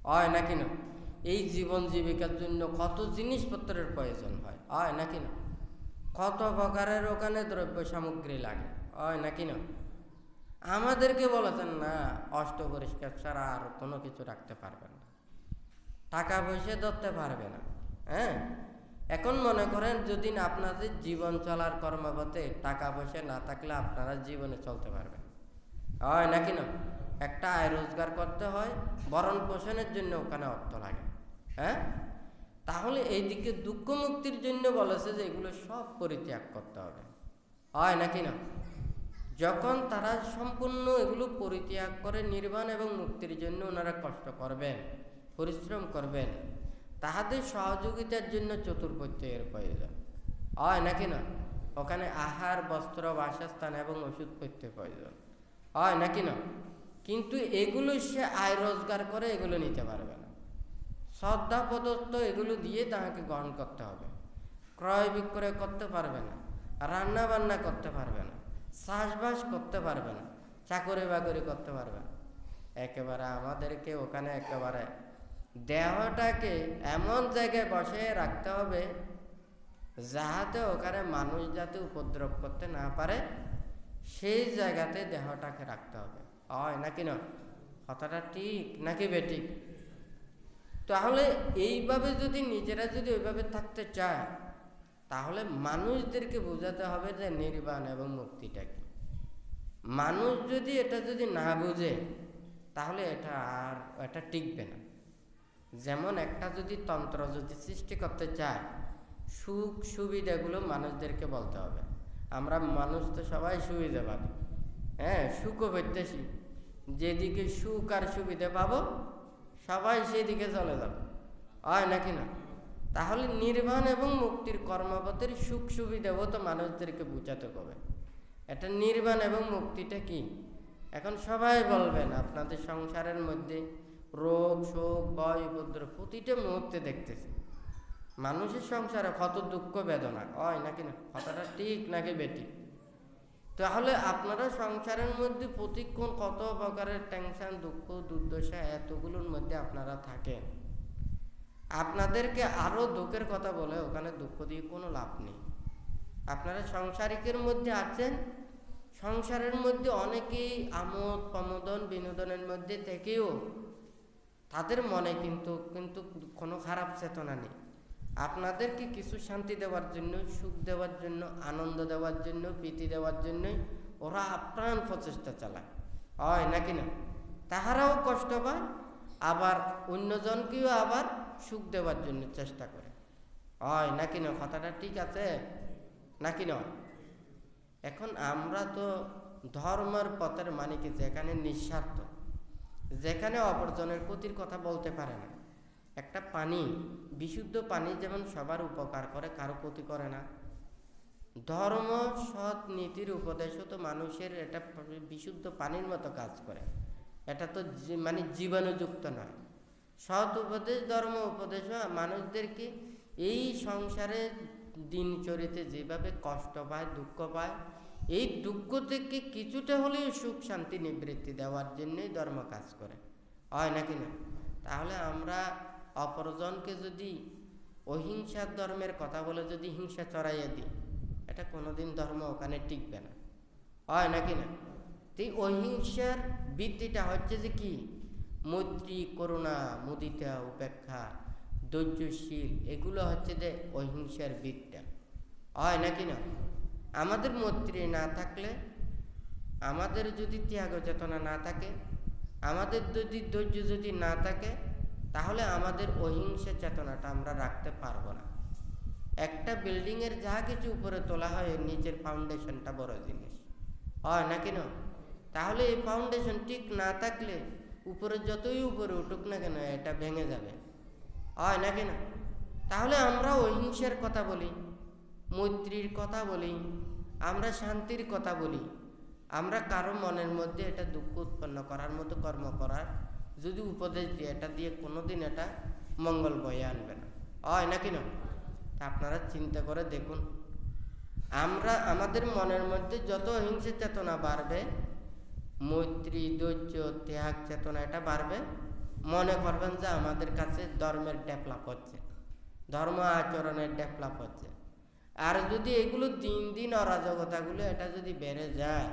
হয় নাকি না? এই জীবন জীবিকার জন্য কত জিনিসপত্রের প্রয়োজন হয় নাকি না? কত প্রকারের ওখানে দ্রব্য সামগ্রী লাগে, হয় নাকি না? আমাদেরকে বলেছেন না অষ্ট পরিষ্কার ছাড়া আর কোনো কিছু রাখতে পারবে না, টাকা পয়সা ধরতে পারবে না। হ্যাঁ, এখন মনে করেন যদি আপনাদের জীবন চলার কর্মপথে টাকা পয়সা না থাকলে আপনারা জীবনে চলতে পারবেন, হয় নাকি না? একটা আয় রোজগার করতে হয়, ভরণ পোষণের জন্য ওখানে অর্থ লাগে। হ্যাঁ, তাহলে এইদিকে দুঃখ মুক্তির জন্য বলেছে যে এগুলো সব পরিত্যাগ করতে হবে, হয় নাকি না? যখন তারা সম্পূর্ণ এগুলো পরিত্যাগ করে নির্বাণ এবং মুক্তির জন্য ওনারা কষ্ট করবেন, পরিশ্রম করবেন, তাহাদের সহযোগিতার জন্য চতুর্পত্যয়ের প্রয়োজন, হয় নাকি না? ওখানে আহার, বস্ত্র, বাসস্থান এবং ওষুধপত্রের প্রয়োজন, হয় নাকি না? কিন্তু এগুলো সে আয় রোজগার করে এগুলো নিতে পারবে না। শ্রদ্ধা প্রদত্ত এগুলো দিয়ে তাকে গ্রহণ করতে হবে। ক্রয় বিক্রয় করতে পারবে না, রান্না বান্না করতে পারবে না, চাষবাস করতে পারবে না, চাকরি বাকরি করতে পারবে না। একেবারে আমাদেরকে ওখানে একেবারে দেহটাকে এমন জায়গায় বসে রাখতে হবে যাহাতে ওখানে মানুষ যাতে উপদ্রব করতে না পারে, সেই জায়গাতে দেহটাকে রাখতে হবে। হয় নাকি না? কথাটা ঠিক নাকি বেঠিক? তাহলে এইভাবে যদি নিজেরা যদি ওইভাবে থাকতে চায়, তাহলে মানুষদেরকে বোঝাতে হবে যে নির্বাণ এবং মুক্তিটা কি। মানুষ যদি এটা যদি না বুঝে, তাহলে এটা টিকবে না। যেমন একটা যদি তন্ত্র যদি সৃষ্টি করতে চায়, সুখ সুবিধাগুলো মানুষদেরকে বলতে হবে। আমরা মানুষ তো সবাই সুবিধাবাদী, হ্যাঁ, সুখও পেতেছি, যেদিকে সুখ আর সুবিধা পাবো সবাই সেদিকে চলে যাবে, হয় নাকি না? তাহলে নির্বাণ এবং মুক্তির কর্মপথের সুখ সুবিধাও তো মানুষদেরকে বুঝাতে হবে। এটা নির্বাণ এবং মুক্তিটা কি? এখন সবাই বলবেন আপনাদের সংসারের মধ্যে রোগ শোক ভয় উপদ্রব প্রতিটা মুহূর্তে দেখতেছি। মানুষের সংসারে কত দুঃখ বেদনা, হয় নাকি না? কথাটা ঠিক নাকি বেঠিক? তাহলে আপনারা সংসারের মধ্যে প্রতিক্ষণ কত প্রকারের টেনশন দুঃখ দুর্দশা এতগুলোর মধ্যে আপনারা থাকেন। আপনাদেরকে আরো দুঃখের কথা বলে ওখানে দুঃখ দিয়ে কোনো লাভ নেই। আপনারা সংসারিকের মধ্যে আছেন, সংসারের মধ্যে অনেকেই আমোদ প্রমোদন বিনোদনের মধ্যে থেকেও তাদের মনে কিন্তু কোনো খারাপ চেতনা নেই। আপনাদেরকে কিছু শান্তি দেওয়ার জন্য, সুখ দেওয়ার জন্য, আনন্দ দেওয়ার জন্য, প্রীতি দেওয়ার জন্যই ওরা আপ্রাণ প্রচেষ্টা চালায়, হয় নাকি না? তাহারাও কষ্ট পায়, আবার অন্যজনকেও আবার সুখ দেওয়ার জন্য চেষ্টা করে, হয় নাকি না? কথাটা ঠিক আছে নাকি নয়? এখন আমরা তো ধর্মের পথের মানে কি, যেখানে নিঃস্বার্থ, যেখানে অপরজনের ক্ষতির কথা বলতে পারে না। একটা পানি, বিশুদ্ধ পানি যেমন সবার উপকার করে, কারো ক্ষতি করে না। ধর্ম সৎ নীতির উপদেশও তো মানুষের এটা বিশুদ্ধ পানির মতো কাজ করে। এটা তো মানে জীবাণুযুক্ত নয়। সৎ উপদেশ ধর্ম উপদেশ মানুষদেরকে এই সংসারে দিনচরিতে যেভাবে কষ্ট পায় দুঃখ পায়, এই দুঃখ থেকে কিছুটা হলেও সুখ শান্তি নিবৃত্তি দেওয়ার জন্যই ধর্ম কাজ করে, হয় নাকি না? তাহলে আমরা অপরজনকে যদি অহিংসার ধর্মের কথা বলে যদি হিংসা চড়াইয়া দিই, এটা কোনোদিন ধর্ম ওখানে টিকবে না, হয় নাকি না? এই অহিংসার ভিত্তিটা হচ্ছে যে কি, মৈত্রী করুণা মুদিতা উপেক্ষা ধৈর্যশীল, এগুলো হচ্ছে যে অহিংসার ভিত্তিটা, হয় নাকি না? আমাদের মৈত্রী না থাকলে, আমাদের যদি ত্যাগ চেতনা না থাকে, আমাদের যদি ধৈর্য যদি না থাকে, তাহলে আমাদের অহিংসা চেতনাটা আমরা রাখতে পারবো না। একটা বিল্ডিংয়ের যা কিছু উপরে তোলা হয়, এর নিচের ফাউন্ডেশনটা বড় জিনিস, হয় নাকি না? তাহলে এই ফাউন্ডেশন ঠিক না থাকলে উপরে যতই উপরে উঠুক না কেন, এটা ভেঙে যাবে, হয় নাকি না? তাহলে আমরা অহিংসার কথা বলি, মৈত্রীর কথা বলি, আমরা শান্তির কথা বলি, আমরা কারো মনের মধ্যে এটা দুঃখ উৎপন্ন করার মতো কর্ম করার যদি উপদেশ দিই, এটা দিয়ে কোনোদিন এটা মঙ্গল বয়ে আনবে না, হয় নাকি না? তা আপনারা চিন্তা করে দেখুন, আমরা আমাদের মনের মধ্যে যত অহিংসা চেতনা বাড়বে, মৈত্রী ধৈর্য ত্যাগ চেতনা এটা বাড়বে, মনে করবেন যে আমাদের কাছে ধর্মের ডেভেলপ হচ্ছে, ধর্ম আচরণের ডেভেলপ হচ্ছে। আর যদি এগুলো দিন দিন অরাজকতাগুলো এটা যদি বেড়ে যায়,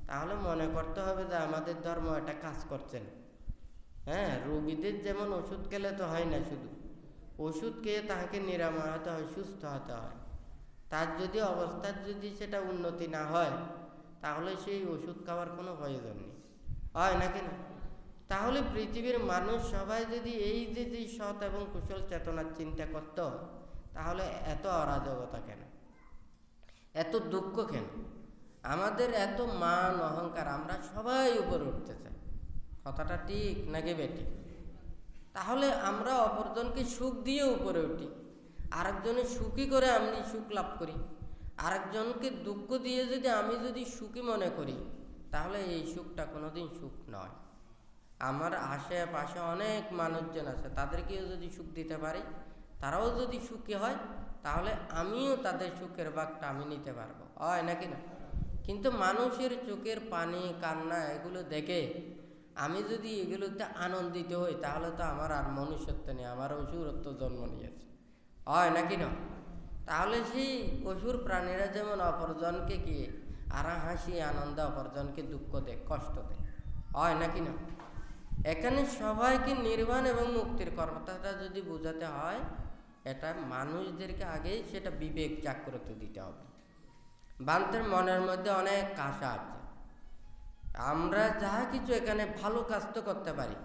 তাহলে মনে করতে হবে যে আমাদের ধর্ম এটা কাজ করছে না। হ্যাঁ, রোগীদের যেমন ওষুধ খেলে তো হয় না, শুধু ওষুধ খেয়ে তাকে নিরাময় হতে হয়, সুস্থ হতে হয়। তার যদি অবস্থার যদি সেটা উন্নতি না হয়, তাহলে সেই ওষুধ খাওয়ার কোনো প্রয়োজন নেই, হয় নাকি না? তাহলে পৃথিবীর মানুষ সবাই যদি এই যে সৎ এবং কুশল চেতনার চিন্তা করত, তাহলে এত অরাজকতা কেন, এত দুঃখ কেন, আমাদের এত মান অহংকার, আমরা সবাই উপরে উঠতে চাই, কথাটা ঠিক নাকি বেঠিক? তাহলে আমরা অপরজনকে সুখ দিয়ে উপরে উঠি, আরেকজনের সুখী করে আমি সুখ লাভ করি, আরেকজনকে দুঃখ দিয়ে আমি যদি সুখী মনে করি, তাহলে এই সুখটা কোনোদিন সুখ নয়। আমার আশেপাশে অনেক মানুষজন আছে, তাদেরকেও যদি সুখ দিতে পারি, তারাও যদি সুখী হয়, তাহলে আমিও তাদের সুখের ভাগটা আমি নিতে পারবো, হয় নাকি না? কিন্তু মানুষের চোখের পানি, কান্না এগুলো দেখে আমি যদি এগুলোতে আনন্দিত হই, তাহলে তো আমার আর মনুষ্যত্ব নেই, আমার অসুরত্ব জন্ম নিয়েছে, হয় নাকি না? তাহলে সেই অসুর প্রাণীরা যেমন অপরজনকে কি আর হাসি আনন্দে অপরজনকে দুঃখ দেয়, কষ্ট দেয়, হয় নাকি না? এখানে সবাইকে নির্বাণ এবং মুক্তির কথাটা যদি বোঝাতে হয়, এটা মানুষদেরকে আগেই সেটা বিবেক জাগ্রত দিতে হবে। বান্তের মনের মধ্যে অনেক আশা আছে, আমরা যা কিছু এখানে ভালো কাজ তো করতে পারি,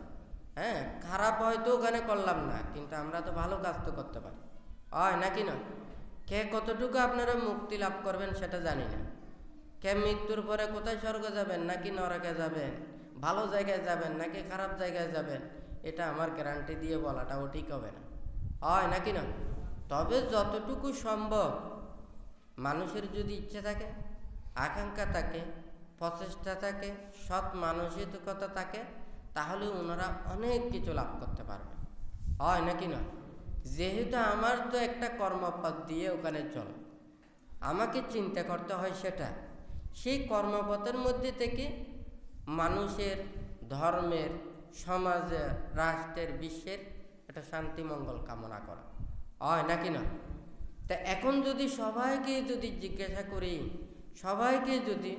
হ্যাঁ, খারাপ হয়তো ওখানে করলাম না, কিন্তু আমরা তো ভালো কাজ তো করতে পারি, হয় নাকি না? কে কতটুকু আপনারা মুক্তি লাভ করবেন সেটা জানি না। কে মৃত্যুর পরে কোথায় স্বর্গ যাবেন নাকি নরকে যাবেন, ভালো জায়গায় যাবেন নাকি খারাপ জায়গায় যাবেন, এটা আমার গ্যারান্টি দিয়ে বলাটাও ঠিক হবে না, হয় নাকি না? তবে যতটুকু সম্ভব মানুষের যদি ইচ্ছে থাকে, আকাঙ্ক্ষা থাকে, প্রচেষ্টা থাকে, সৎ মানসিকতা থাকে, তাহলে ওনারা অনেক কিছু লাভ করতে পারবে, হয় নাকি না? যেহেতু আমার তো একটা কর্মপথ দিয়ে ওখানে চলে, আমাকে চিন্তা করতে হয় সেটা, সেই কর্মপথের মধ্যে থেকে মানুষের, ধর্মের, সমাজের, রাষ্ট্রের, বিশ্বের একটা শান্তি মঙ্গল কামনা করা, হয় নাকি না? তা এখন যদি সবাইকে যদি জিজ্ঞাসা করি, সবাইকে যদি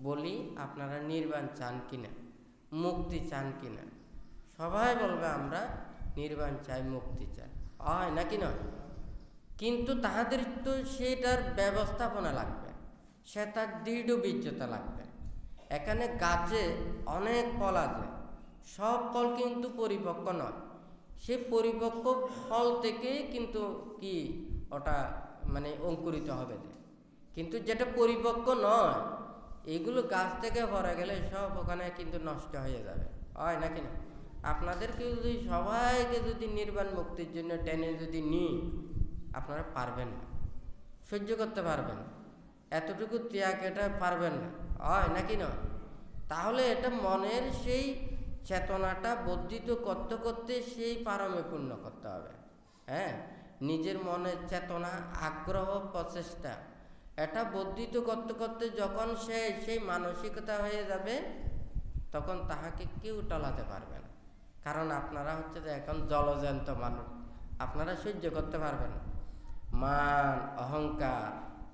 বলি আপনারা নির্বাণ চান কিনা, মুক্তি চান কিনা, সবাই বলবে আমরা নির্বাণ চাই, মুক্তি চাই, হয় নাকি না? কিন্তু তাহাদের তো সেটার ব্যবস্থাপনা লাগবে, সে তার দৃঢ় বীর্যতা লাগবে। এখানে গাছে অনেক ফল আছে, সব ফল কিন্তু পরিপক্ক নয়, সে পরিপক্ক ফল থেকে কিন্তু কি ওটা মানে অঙ্কুরিত হবে, কিন্তু যেটা পরিপক্ক নয় এগুলো গাছ থেকে ভরে গেলে সব ওখানে কিন্তু নষ্ট হয়ে যাবে, হয় নাকি না? আপনাদেরকে যদি সবাইকে যদি নির্বাণ মুক্তির জন্য টেনে যদি নিই, আপনারা পারবেন না, সহ্য করতে পারবেন না, এতটুকু ত্যাগ এটা পারবেন না, হয় নাকি না? তাহলে এটা মনের সেই চেতনাটা বর্ধিত করতে করতে সেই পারমে পূর্ণ করতে হবে, হ্যাঁ, নিজের মনের চেতনা, আগ্রহ, প্রচেষ্টা এটা বর্ধিত করতে করতে যখন সে সেই মানসিকতা হয়ে যাবে, তখন তাহাকে কেউ টলাতে পারবে না। কারণ আপনারা হচ্ছে যে এখন জলজ্যান্ত মানুষ, আপনারা সহ্য করতে পারবেন না মান, অহংকার,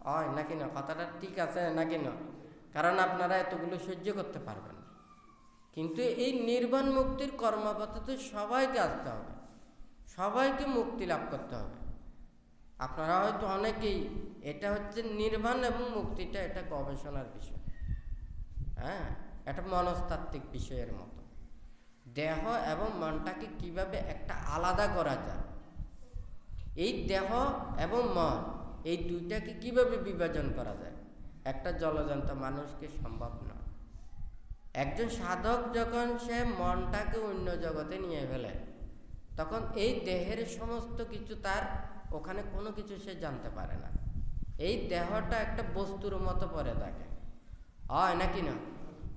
হয় নাকি না? কথাটা ঠিক আছে নাকি না? কারণ আপনারা এতগুলো সহ্য করতে পারবেন না। কিন্তু এই নির্বাণ মুক্তির কর্মপথে তো সবাইকে আসতে হবে, সবাইকে মুক্তি লাভ করতে হবে। আপনারা হয়তো অনেকেই এটা হচ্ছে নির্বাণ এবং মুক্তিটা এটা গবেষণার বিষয়, হ্যাঁ, এটা মনস্তাত্ত্বিক বিষয়ের মতো। দেহ এবং মনটাকে কিভাবে একটা আলাদা করা যায়, এই দেহ এবং মন এই দুইটাকে কিভাবে বিভাজন করা যায়, একটা জলজন্ত মানুষকে সম্ভব নয়। একজন সাধক যখন সে মনটাকে অন্য জগতে নিয়ে ফেলে, তখন এই দেহের সমস্ত কিছু তার ওখানে কোনো কিছু সে জানতে পারে না, এই দেহটা একটা বস্তুর মতো পড়ে থাকে, হয় নাকি না?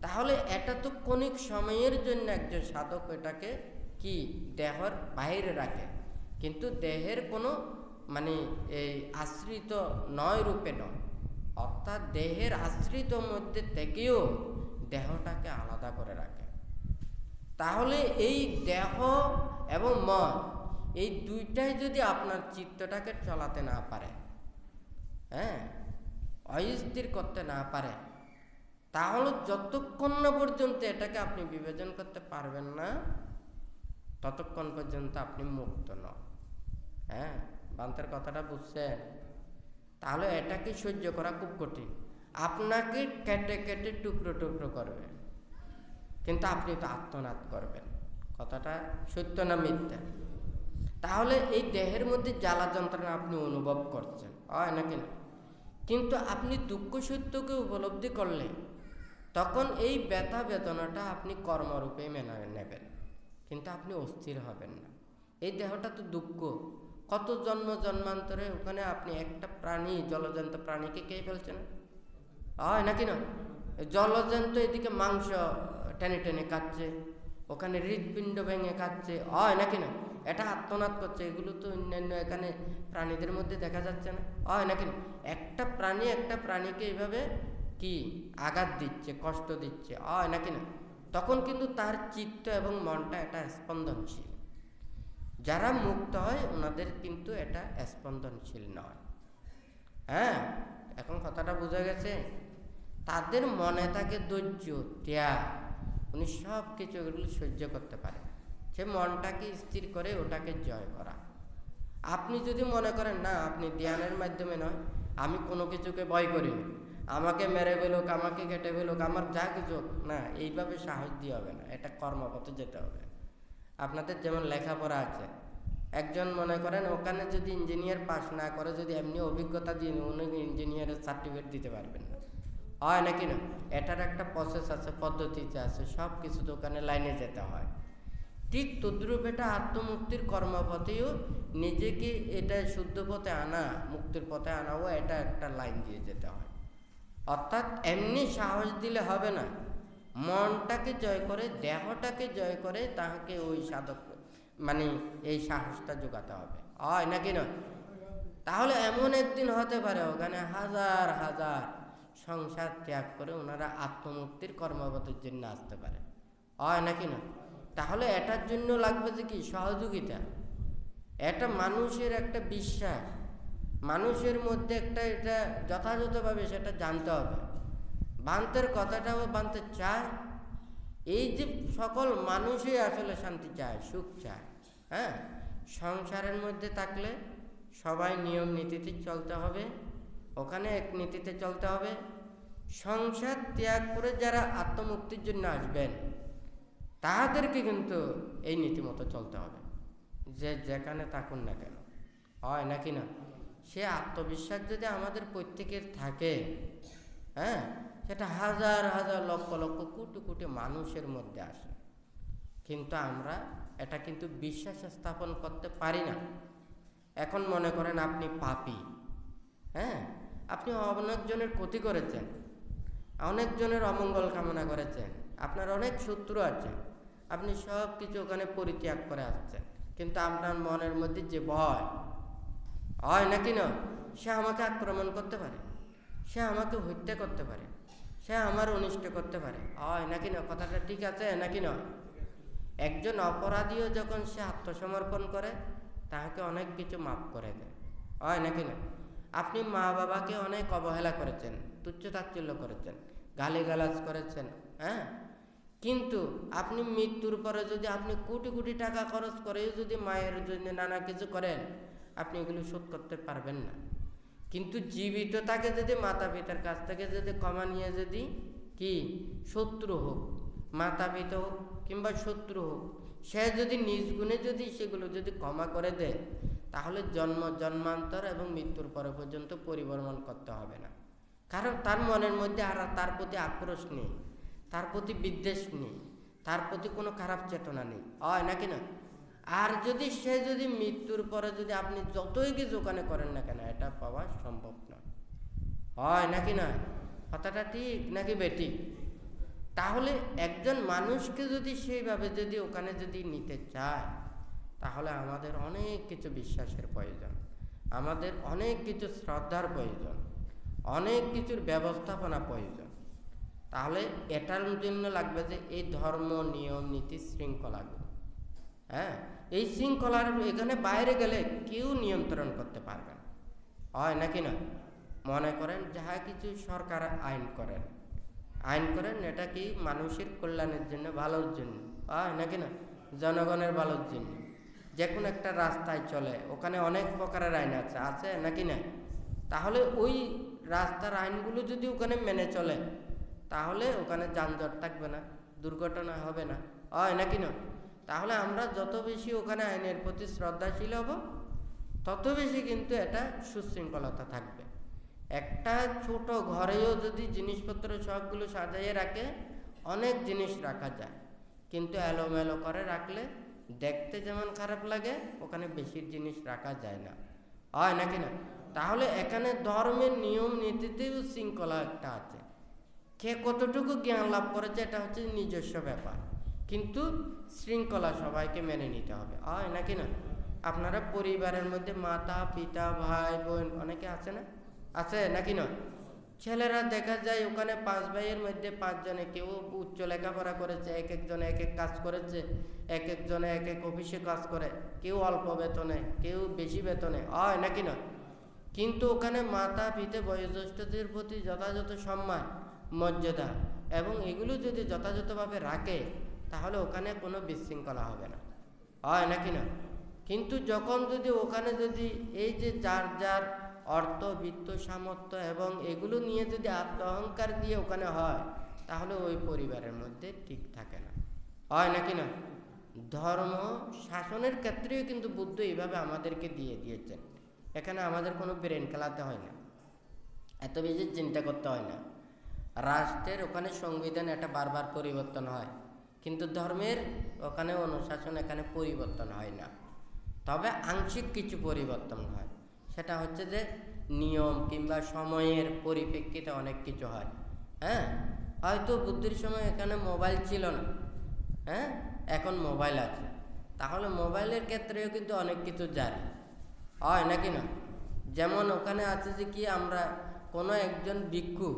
তাহলে এটা তো ক্ষণিক সময়ের জন্য একজন সাধক এটাকে কি দেহের বাইরে রাখে, কিন্তু দেহের কোনো মানে এই আশ্রিত নয় রূপে নয়, অর্থাৎ দেহের আশ্রিত মধ্যে থেকেও দেহটাকে আলাদা করে রাখে। তাহলে এই দেহ এবং মন এই দুইটাই যদি আপনার চিত্তটাকে চলাতে না পারে, হ্যাঁ, অস্থির করতে না পারে, তাহলে যতক্ষণ না পর্যন্ত এটাকে আপনি বিবেচনা করতে পারবেন না, ততক্ষণ পর্যন্ত আপনি মুক্ত নন। হ্যাঁ, বান্তের কথাটা বুঝছেন? তাহলে এটাকে সহ্য করা খুব কঠিন, আপনাকে কেটে কেটে টুকরো টুকরো করবে, কিন্তু আপনি তো আত্মনাদ করবেন। কথাটা সত্য না মিথ্যা? তাহলে এই দেহের মধ্যে জ্বালা যন্ত্রণা আপনি অনুভব করছেন, হয় নাকি না? কিন্তু আপনি দুঃখ সত্যকে উপলব্ধি করলে তখন এই ব্যথা বেদনাটা আপনি কর্মরূপে মেনে নেবেন, কিন্তু আপনি অস্থির হবেন না। এই দেহটা তো দুঃখ, কত জন্ম জন্মান্তরে ওখানে আপনি একটা প্রাণী, জলজন্ত প্রাণীকে খেয়ে ফেলছেন, হয় নাকি না? জলজন্ত এদিকে মাংস টেনে টেনে খাচ্ছে, ওখানে হৃৎপিণ্ড ভেঙে খাচ্ছে, হয় নাকি না? এটা আত্মনাদ করছে, এগুলো তো অন্যান্য এখানে প্রাণীদের মধ্যে দেখা যাচ্ছে না, হয় নাকি না? একটা প্রাণী একটা প্রাণীকে এইভাবে কি আঘাত দিচ্ছে, কষ্ট দিচ্ছে, হয় নাকি না? তখন কিন্তু তার চিত্ত এবং মনটা এটা স্পন্দনশীল। যারা মুক্ত হয় ওনাদের কিন্তু এটা স্পন্দনশীল নয়। হ্যাঁ, এখন কথাটা বোঝা গেছে? তাদের মনে থাকে ধৈর্য, ত্যাগ, উনি সব কিছু এগুলো সহ্য করতে পারে। সে মনটাকে স্থির করে ওটাকে জয় করা। আপনি যদি মনে করেন না আপনি ধ্যানের মাধ্যমে নয়, আমি কোনো কিছুকে ভয় করি না, আমাকে মেরে ফেলুক, আমাকে কেটে ফেলুক, আমার যা কিছু না, এইভাবে সাহস দিয়ে হবে না, এটা কর্মপথে যেতে হবে। আপনাদের যেমন লেখাপড়া আছে, একজন মনে করেন ওখানে যদি ইঞ্জিনিয়ার পাস না করে, যদি এমনি অভিজ্ঞতা দিয়ে উনি ইঞ্জিনিয়ারের সার্টিফিকেট দিতে পারবেন না, হয় নাকি না? এটার একটা প্রসেস আছে, পদ্ধতিতে আছে, সব কিছু তো ওখানে লাইনে যেতে হয়। ঠিক তদ্রূপ এটা আত্মমুক্তির কর্মপথেও নিজেকে এটা শুদ্ধ পথে আনা, মুক্তির পথে আনাও এটা একটা লাইন দিয়ে যেতে হয়। অর্থাৎ এমনি সাহস দিলে হবে না, মনটাকে জয় করে, দেহটাকে জয় করে তাহাকে ওই সাধক মানে এই সাহসটা যোগাতে হবে, হয় নাকি না? তাহলে এমন একদিন হতে পারে ওখানে হাজার হাজার সংসার ত্যাগ করে ওনারা আত্মমুক্তির কর্মপথের জন্য আসতে পারে, হয় নাকি না? তাহলে এটার জন্য লাগবে যে কি সহযোগিতা, এটা মানুষের একটা বিশ্বাস, মানুষের মধ্যে একটা এটা যথাযথভাবে সেটা জানতে হবে। বান্তের কথাটাও বানতে চায়, এই যে সকল মানুষই আসলে শান্তি চায়, সুখ চায়। হ্যাঁ, সংসারের মধ্যে থাকলে সবাই নিয়ম নীতিতে চলতে হবে, ওখানে এক নীতিতে চলতে হবে। সংসার ত্যাগ করে যারা আত্মমুক্তির জন্য আসবেন তাদেরকে কিন্তু এই নীতিমতো চলতে হবে, যে যেখানে থাকুন না কেন, হয় নাকি না? সে আত্মবিশ্বাস যদি আমাদের প্রত্যেকের থাকে, হ্যাঁ, সেটা হাজার হাজার লক্ষ লক্ষ কোটি কোটি মানুষের মধ্যে আসে, কিন্তু আমরা এটা কিন্তু বিশ্বাস স্থাপন করতে পারি না। এখন মনে করেন আপনি পাপী, হ্যাঁ, আপনি অনেকজনের ক্ষতি করেছেন, অনেকজনের অমঙ্গল কামনা করেছেন, আপনার অনেক শত্রু আছে, আপনি সব কিছু ওখানে পরিত্যাগ করে আসছেন, কিন্তু আপনার মনের মধ্যে যে ভয়, হয় নাকি না, সে আমাকে আক্রমণ করতে পারে, সে আমাকে হত্যা করতে পারে, সে আমার অনিষ্ট করতে পারে, হয় নাকি না? কথাটা ঠিক আছে নাকি না? একজন অপরাধীও যখন সে আত্মসমর্পণ করে তাকে অনেক কিছু মাফ করে দেয়, হয় নাকি না? আপনি মা বাবাকে অনেক অবহেলা করেছেন, তুচ্ছ তাচ্ছিল্য করেছেন, গালিগালাজ করেছেন, হ্যাঁ, কিন্তু আপনি মৃত্যুর পরে যদি আপনি কোটি কোটি টাকা খরচ করে যদি মায়ের জন্য নানা কিছু করেন, আপনি এগুলো শোধ করতে পারবেন না। কিন্তু জীবিত তাকে যদি মাতা পিতার কাছ থেকে যদি ক্ষমা নিয়ে যদি কি শত্রু হোক, মাতা পিতা হোক কিংবা শত্রু হোক, সে যদি নিজ গুণে যদি সেগুলো যদি ক্ষমা করে দেয়, তাহলে জন্মান্তর এবং মৃত্যুর পরে পর্যন্ত পরিবর্তন করতে হবে না। কারণ তার মনের মধ্যে আর তার প্রতি আক্রোশ নেই, তার প্রতি বিদ্বেষ নেই, তার প্রতি কোনো খারাপ চেতনা নেই, হয় নাকি না? আর যদি সে যদি মৃত্যুর পরে যদি আপনি যতই কিছু ওখানে করেন না কেন, এটা পাওয়া সম্ভব নয়, হয় নাকি না? কথাটা ঠিক নাকি বেঠিক? তাহলে একজন মানুষকে যদি সেইভাবে যদি ওখানে যদি নিতে চায়, তাহলে আমাদের অনেক কিছু বিশ্বাসের প্রয়োজন, আমাদের অনেক কিছু শ্রদ্ধার প্রয়োজন, অনেক কিছুর ব্যবস্থাপনা প্রয়োজন। তাহলে এটার জন্য লাগবে যে এই ধর্ম নিয়ম নীতি শৃঙ্খলাগুলো, হ্যাঁ, এই শৃঙ্খলার এখানে বাইরে গেলে কেউ নিয়ন্ত্রণ করতে পারবে না, হয় নাকি না? মনে করেন যাহা কিছু সরকার আইন করেন এটা কি মানুষের কল্যাণের জন্য, ভালোর জন্য, হয় নাকি না? জনগণের ভালোর জন্য। যে কোনো একটা রাস্তায় চলে ওখানে অনেক প্রকারের আইন আছে নাকি না? তাহলে ওই রাস্তার আইনগুলো যদি ওখানে মেনে চলে, তাহলে ওখানে যানজট থাকবে না, দুর্ঘটনা হবে না, হয় নাকি না? তাহলে আমরা যত বেশি ওখানে আইনের প্রতি শ্রদ্ধাশীল হব, তত বেশি কিন্তু এটা সুশৃঙ্খলতা থাকবে। একটা ছোট ঘরেও যদি জিনিসপত্র সবগুলো সাজাইয়ে রাখে, অনেক জিনিস রাখা যায়, কিন্তু এলোমেলো করে রাখলে দেখতে যেমন খারাপ লাগে, ওখানে বেশি জিনিস রাখা যায় না, হয় নাকি না? তাহলে এখানে ধর্মের নিয়ম নীতিতেও শৃঙ্খলা একটা আছে। কে কতটুকু জ্ঞান লাভ করেছে এটা হচ্ছে নিজস্ব ব্যাপার, কিন্তু শৃঙ্খলা সবাইকে মেনে নিতে হবে, হয় নাকি না? আপনারা পরিবারের মধ্যে মাতা পিতা ভাই বোন অনেকে আছে না, আছে নাকি না? ছেলেরা দেখা যায় ওখানে 5 ভাইয়ের মধ্যে 5 জনে কেউ উচ্চ লেখাপড়া করেছে, এক একজনে এক এক কাজ করেছে, এক একজনে এক এক অফিসে কাজ করে, কেউ অল্প বেতনে কেউ বেশি বেতনে, হয় নাকি না? কিন্তু ওখানে মাতা পিতা বয়োজ্যেষ্ঠদের প্রতি যথাযথ সম্মান মর্যাদা এবং এগুলো যদি যথাযথভাবে রাখে তাহলে ওখানে কোনো বিশৃঙ্খলা হবে না, হয় নাকি না? কিন্তু যখন যদি ওখানে যদি এই যে যার যার অর্থ বিত্ত সামর্থ্য এবং এগুলো নিয়ে যদি আত্ম অহংকার দিয়ে ওখানে হয় তাহলে ওই পরিবারের মধ্যে ঠিক থাকে না, হয় নাকি না? ধর্ম শাসনের ক্ষেত্রেও কিন্তু বুদ্ধ এইভাবে আমাদেরকে দিয়ে দিয়েছেন। এখানে আমাদের কোনো ব্রেন খেলাতে হয় না, এত বেশি চিন্তা করতে হয় না। রাষ্ট্রের ওখানে সংবিধান এটা বারবার পরিবর্তন হয়, কিন্তু ধর্মের ওখানে অনুশাসন এখানে পরিবর্তন হয় না, তবে আংশিক কিছু পরিবর্তন হয়। সেটা হচ্ছে যে নিয়ম কিংবা সময়ের পরিপ্রেক্ষিতে অনেক কিছু হয়। হ্যাঁ, হয়তো বুদ্ধির সময় এখানে মোবাইল ছিল না, হ্যাঁ, এখন মোবাইল আছে, তাহলে মোবাইলের ক্ষেত্রেও কিন্তু অনেক কিছু জারি, হয় নাকি না? যেমন ওখানে আছে যে কি আমরা কোনো একজন ভিক্ষু,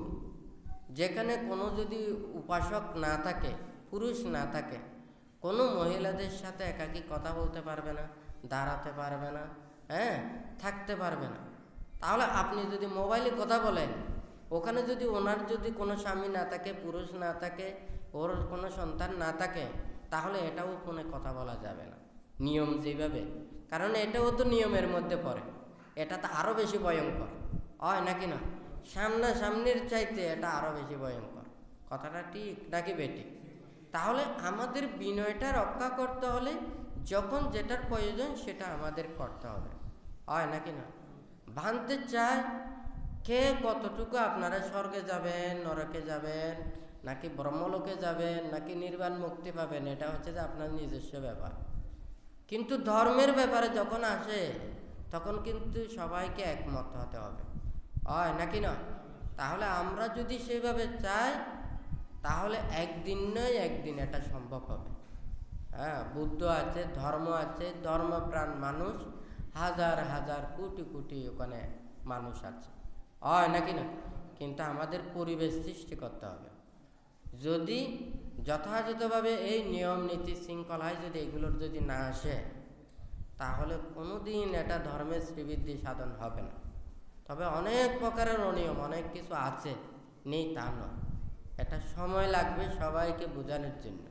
যেখানে কোনো যদি উপাসক না থাকে, পুরুষ না থাকে, কোনো মহিলাদের সাথে একাকী কথা বলতে পারবে না, দাঁড়াতে পারবে না, হ্যাঁ, থাকতে পারবে না। তাহলে আপনি যদি মোবাইলে কথা বলেন, ওখানে যদি ওনার যদি কোনো স্বামী না থাকে, পুরুষ না থাকে, ওর কোনো সন্তান না থাকে, তাহলে এটাও ফোনে কথা বলা যাবে না, নিয়ম যেভাবে, কারণ এটাও তো নিয়মের মধ্যে পড়ে। এটা তো আরও বেশি ভয়ঙ্কর, হয় নাকি না? সামনাসামনির চাইতে এটা আরও বেশি ভয়ঙ্কর। কথাটা ঠিক নাকি বেঠিক? তাহলে আমাদের বিনয়টা রক্ষা করতে হলে যখন যেটার প্রয়োজন সেটা আমাদের করতে হবে, হয় নাকি না? ভাঙতে চায় কে কতটুকু, আপনারা স্বর্গে যাবেন, নরকে যাবেন, নাকি ব্রহ্মলোকে যাবেন, নাকি নির্বাণ মুক্তি পাবেন, এটা হচ্ছে যে আপনার নিজস্ব ব্যাপার। কিন্তু ধর্মের ব্যাপারে যখন আসে তখন কিন্তু সবাইকে একমত হতে হবে, হয় নাকি না? তাহলে আমরা যদি সেভাবে চাই তাহলে একদিন নয় একদিন এটা সম্ভব হবে। হ্যাঁ, বুদ্ধ আছে, ধর্ম আছে, ধর্মপ্রাণ মানুষ হাজার হাজার কোটি কোটি ওখানে মানুষ আছে, হয় নাকি না? কিন্তু আমাদের পরিবেশ সৃষ্টি করতে হবে। যদি যথাযথভাবে এই নিয়ম নীতি শৃঙ্খলায় যদি এগুলোর যদি না আসে তাহলে কোনো দিন এটা ধর্মের শ্রীবৃদ্ধি সাধন হবে না। তবে অনেক প্রকারের অনিয়ম অনেক কিছু আছে, নেই তা নয়, এটা সময় লাগবে সবাইকে বোঝানোর জন্য।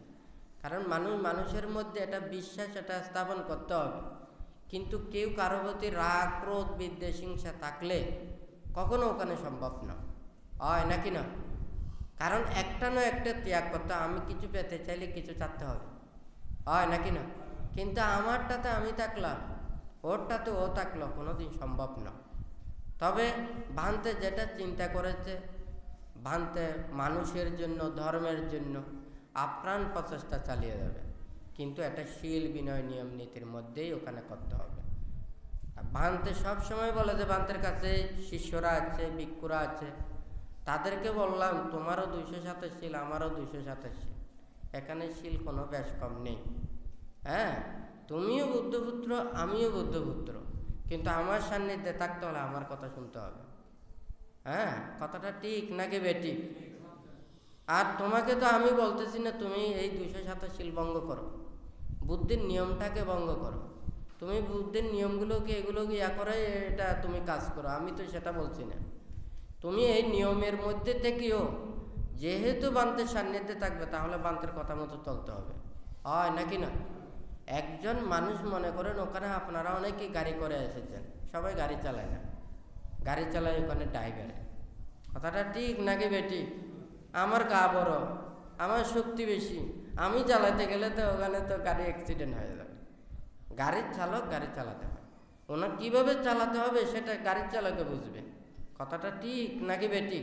কারণ মানুষের মধ্যে এটা বিশ্বাস এটা স্থাপন করতে হবে। কিন্তু কেউ কারো প্রতি রাগ ক্রোধ বিদ্বেষ হিংসা থাকলে কখনো ওখানে সম্ভব না, হয় নাকি না? কারণ একটা না একটা ত্যাগ করতে, আমি কিছু পেতে চাইলে কিছু চাইতে হবে, হয় নাকি না? কিন্তু আমারটাতে আমি থাকলাম, ওরটাতে ও থাকলো, কোনোদিন সম্ভব না। তবে ভান্তে যেটা চিন্তা করেছে, ভান্তে মানুষের জন্য ধর্মের জন্য আপ্রাণ প্রচেষ্টা চালিয়ে যাবে, কিন্তু একটা শীল বিনয় নিয়ম নীতির মধ্যেই ওখানে করতে হবে। ভান্তে সবসময় বলে যে ভান্তের কাছে শিষ্যরা আছে, ভিক্ষুরা আছে, তাদেরকে বললাম তোমারও 227 শীল, আমারও 227 শীল, এখানে শীল কোনো বেশ কম নেই। হ্যাঁ, তুমিও বুদ্ধপুত্র আমিও বুদ্ধপুত্র, কিন্তু আমার সান্নিধ্যে থাকতে হলে আমার কথা শুনতে হবে। হ্যাঁ, কথাটা ঠিক নাকি বেঠিক? আর তোমাকে তো আমি বলতেছি না তুমি এই 227 শীল ভঙ্গ করো, বুদ্ধির নিয়মটাকে ভঙ্গ করো, তুমি বুদ্ধির নিয়মগুলোকে এগুলোকে করে এটা তুমি কাজ করো, আমি তো সেটা বলছি না। তুমি এই নিয়মের মধ্যে থেকেও যেহেতু বান্তের সান্নিধ্যে থাকবে তাহলে বান্তের কথা মতো চলতে হবে, হয় নাকি না? একজন মানুষ মনে করেন ওখানে আপনারা অনেকেই গাড়ি করে এসেছেন, সবাই গাড়ি চালায় না, গাড়ি চালায় ওখানে ড্রাইভারে, কথাটা ঠিক নাকি বেটি? আমার গা বড়, আমার শক্তি বেশি, আমি চালাতে গেলে তো ওখানে তো গাড়ি অ্যাক্সিডেন্ট হয়ে যাবে। গাড়ির চালক গাড়ি চালাতে হয়, ওনার কীভাবে চালাতে হবে সেটা গাড়ির চালকে বুঝবে, কথাটা ঠিক নাকি বেটি?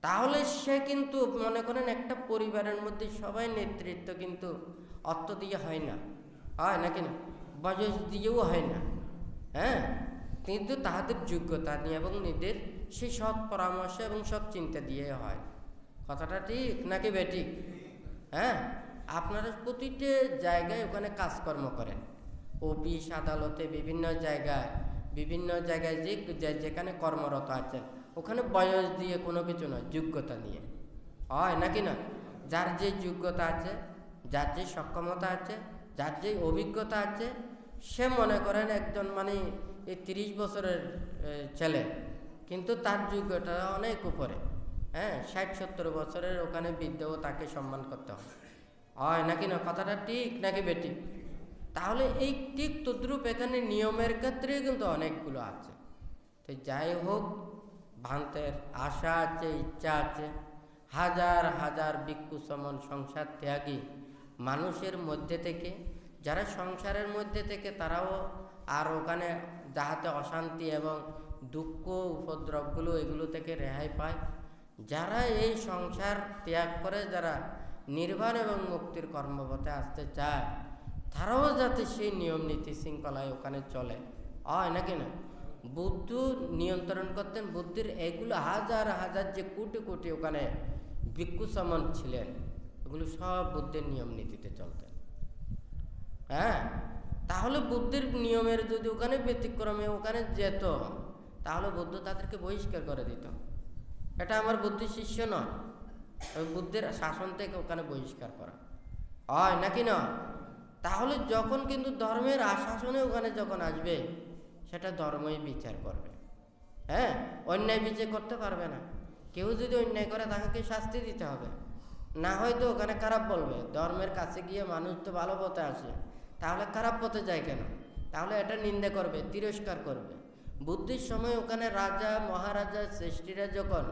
তাহলে সে কিন্তু মনে করেন একটা পরিবারের মধ্যে সবাই নেতৃত্ব কিন্তু অর্থ দিয়ে হয় না, হয় নাকি না? বয়স দিয়েও হয় না, হ্যাঁ, কিন্তু তাহাদের যোগ্যতা নিয়ে এবং নিজের সেই সৎ পরামর্শ এবং সৎ চিন্তা দিয়ে হয়, কথাটা ঠিক নাকি বেঠিক? হ্যাঁ, আপনারা প্রতিটা জায়গায় ওখানে কাজকর্ম করেন, অফিস আদালতে বিভিন্ন জায়গায় যেখানে কর্মরত আছেন, ওখানে বয়স দিয়ে কোনো কিছু নয়, যোগ্যতা নিয়ে হয় নাকি না। যার যে যোগ্যতা আছে, যার যে সক্ষমতা আছে, যার যে অভিজ্ঞতা আছে, সে মনে করেন একজন মানে এই 30 বছরের ছেলে, কিন্তু তার যোগ্যতা অনেক উপরে, হ্যাঁ, 60-70 বছরের ওখানে বৃদ্ধও তাকে সম্মান করতে হয় নাকি না। কথাটা ঠিক নাকি বেঠিক? তাহলে এই ঠিক তদ্রূপ এখানে নিয়মের ক্ষেত্রে কিন্তু অনেকগুলো আছে। তো যাই হোক, ভান্তের আশা আছে, ইচ্ছা আছে, হাজার হাজার ভিক্ষু সমন সংসার ত্যাগী মানুষের মধ্যে থেকে, যারা সংসারের মধ্যে থেকে তারাও আর ওখানে যাহাতে অশান্তি এবং দুঃখ উপদ্রবগুলো এগুলো থেকে রেহাই পায়, যারা এই সংসার ত্যাগ করে যারা নির্বাণ এবং মুক্তির কর্মপথে আসতে চায়, তারাও যাতে সেই নিয়ম নীতি শৃঙ্খলায় ওখানে চলে হয় নাকি না। বুদ্ধ নিয়ন্ত্রণ করতেন, বুদ্ধির এগুলো হাজার হাজার যে কোটি কোটি ওখানে ভিক্ষু সমন ছিলেন, এগুলো সব বুদ্ধের নিয়ম নীতিতে চলতেন। হ্যাঁ, তাহলে বুদ্ধের নিয়মের যদি ওখানে ব্যতিক্রমে ওখানে যেত, তাহলে বুদ্ধ তাদেরকে বহিষ্কার করে দিত। এটা আমার বুদ্ধির শিষ্য নয়, ওই বুদ্ধের শাসন থেকে ওখানে বহিষ্কার করা হয় নাকি না। তাহলে যখন কিন্তু ধর্মের আশাসনে ওখানে যখন আসবে, সেটা ধর্মই বিচার করবে। হ্যাঁ, অন্যায় বিচার করতে পারবে না। কেউ যদি অন্যায় করে তাকে শাস্তি দিতে হবে, না হয়তো ওখানে খারাপ বলবে। ধর্মের কাছে গিয়ে মানুষ তো ভালো পথে আসে, তাহলে খারাপ পথে যায় কেন? তাহলে এটা নিন্দা করবে, তিরস্কার করবে। বুদ্ধির সময় ওখানে রাজা মহারাজা শ্রেষ্ঠীরা যখন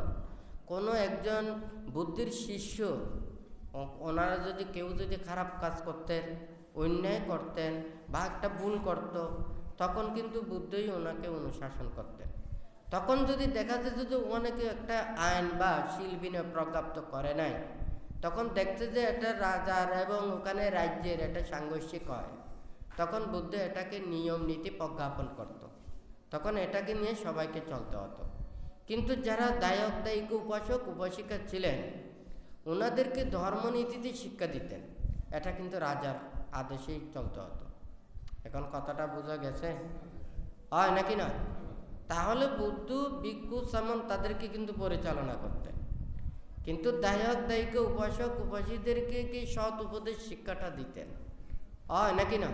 কোনো একজন বুদ্ধির শিষ্য, ওনারা যদি কেউ যদি খারাপ কাজ করতেন, অন্যায় করতেন বা একটা ভুল করত, তখন কিন্তু বুদ্ধই ওনাকে অনুশাসন করতেন। তখন যদি দেখা যেত যে ওনাকে একটা আইন বা শিল বিনয় প্রজ্ঞাপ্ত করে নাই, তখন দেখতে যে এটা রাজার এবং ওখানে রাজ্যের এটা সাংঘর্ষিক হয়, তখন বুদ্ধ এটাকে নিয়ম নীতি প্রজ্ঞাপন করত। তখন এটাকে নিয়ে সবাইকে চলতে হতো। কিন্তু যারা দায়ক দায়িক উপাসক উপাসিকা ছিলেন, ওনাদেরকে ধর্মনীতিতে শিক্ষা দিতেন। এটা কিন্তু রাজার আদেশেই চলতে হতো। এখন কথাটা বোঝা গেছে হয় নাকি না? তাহলে বুদ্ধ ভিক্ষু সমন তাদেরকে কিন্তু পরিচালনা করতেন, কিন্তু দায়ক দায়িকা উপাসক উপাসীদেরকে কি সৎ উপদেশ শিক্ষাটা দিতেন হয় নাকি না।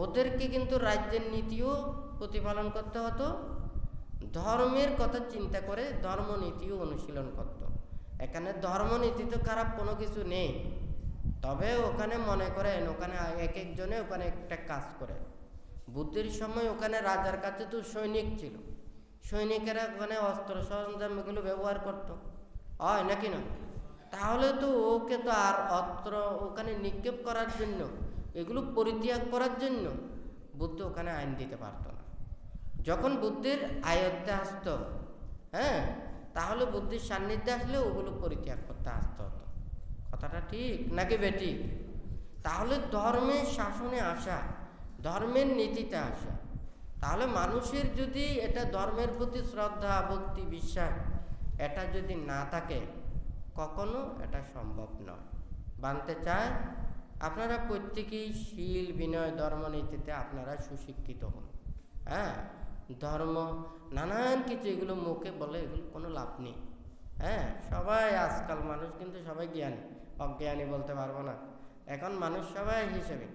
ওদেরকে কিন্তু রাজ্যের নীতিও প্রতিপালন করতে হতো, ধর্মের কথা চিন্তা করে ধর্মনীতিও অনুশীলন করত। এখানে ধর্মনীতি তো খারাপ কোনো কিছু নেই, তবে ওখানে মনে করেন ওখানে এক একজনে ওখানে একটা কাজ করে। বুদ্ধের সময় ওখানে রাজার কাছে তো সৈনিক ছিল, সৈনিকেরা ওখানে অস্ত্র সরঞ্জাম এগুলো ব্যবহার করতো হয় নাকি না। তাহলে তো ওকে তো আর অস্ত্র ওখানে নিক্ষেপ করার জন্য, এগুলো পরিত্যাগ করার জন্য বুদ্ধ ওখানে আইন দিতে পারত না। যখন বুদ্ধের আয়ত্তে আসতো, হ্যাঁ, তাহলে বুদ্ধির সান্নিধ্যে আসলে ওগুলো পরিত্যাগ করতে আসতে হতো। কথাটা ঠিক নাকি বেটি? তাহলে ধর্মের শাসনে আসা, ধর্মের নীতিতে আসা, তাহলে মানুষের যদি এটা ধর্মের প্রতি শ্রদ্ধা ভক্তি বিশ্বাস এটা যদি না থাকে, কখনো এটা সম্ভব নয়। বানতে চায় আপনারা প্রত্যেকেই শীল বিনয় ধর্মনীতিতে আপনারা সুশিক্ষিত হন। হ্যাঁ, ধর্ম নানান কিছু এগুলো মুখে বলে, এগুলো কোনো লাভ নেই। হ্যাঁ, সবাই আজকাল মানুষ কিন্তু সবাই জ্ঞানী, অজ্ঞানী বলতে পারবো না। এখন মানুষ সবাই হিসেবে,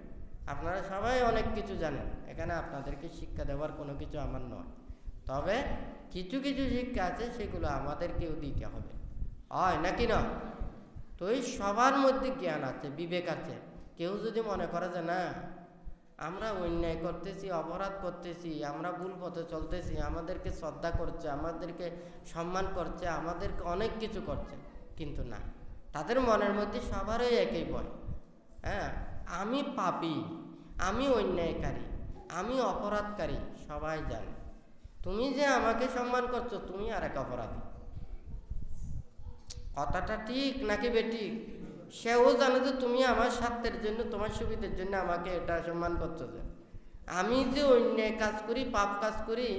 আপনারা সবাই অনেক কিছু জানেন, এখানে আপনাদেরকে শিক্ষা দেওয়ার কোনো কিছু আমার নয়। তবে কিছু কিছু শিক্ষা আছে, সেগুলো আমাদেরকেও দিতে হবে হয় নাকি না। তো এই সবার মধ্যে জ্ঞান আছে, বিবেক আছে। কেউ যদি মনে করে যে না, আমরা অন্যায় করতেছি, অপরাধ করতেছি, আমরা ভুল পথে চলতেছি, আমাদেরকে শ্রদ্ধা করছে, আমাদেরকে সম্মান করছে, আমাদেরকে অনেক কিছু করছে, কিন্তু না, তাদের মনের মধ্যে সবারই একই ভয়। হ্যাঁ, আমি পাপী, আমি অন্যায়কারী, আমি অপরাধকারী, সবাই জানে। তুমি যে আমাকে সম্মান করছো, তুমি আর এক অপরাধী। কথাটা ঠিক নাকি বেঠিক? সেও জানে যে তুমি আমার স্বার্থের জন্য, তোমার সুবিধার জন্য আমাকে এটা সম্মান করছো। যে আমি যে অন্যায় কাজ করি, পাপ কাজ করি,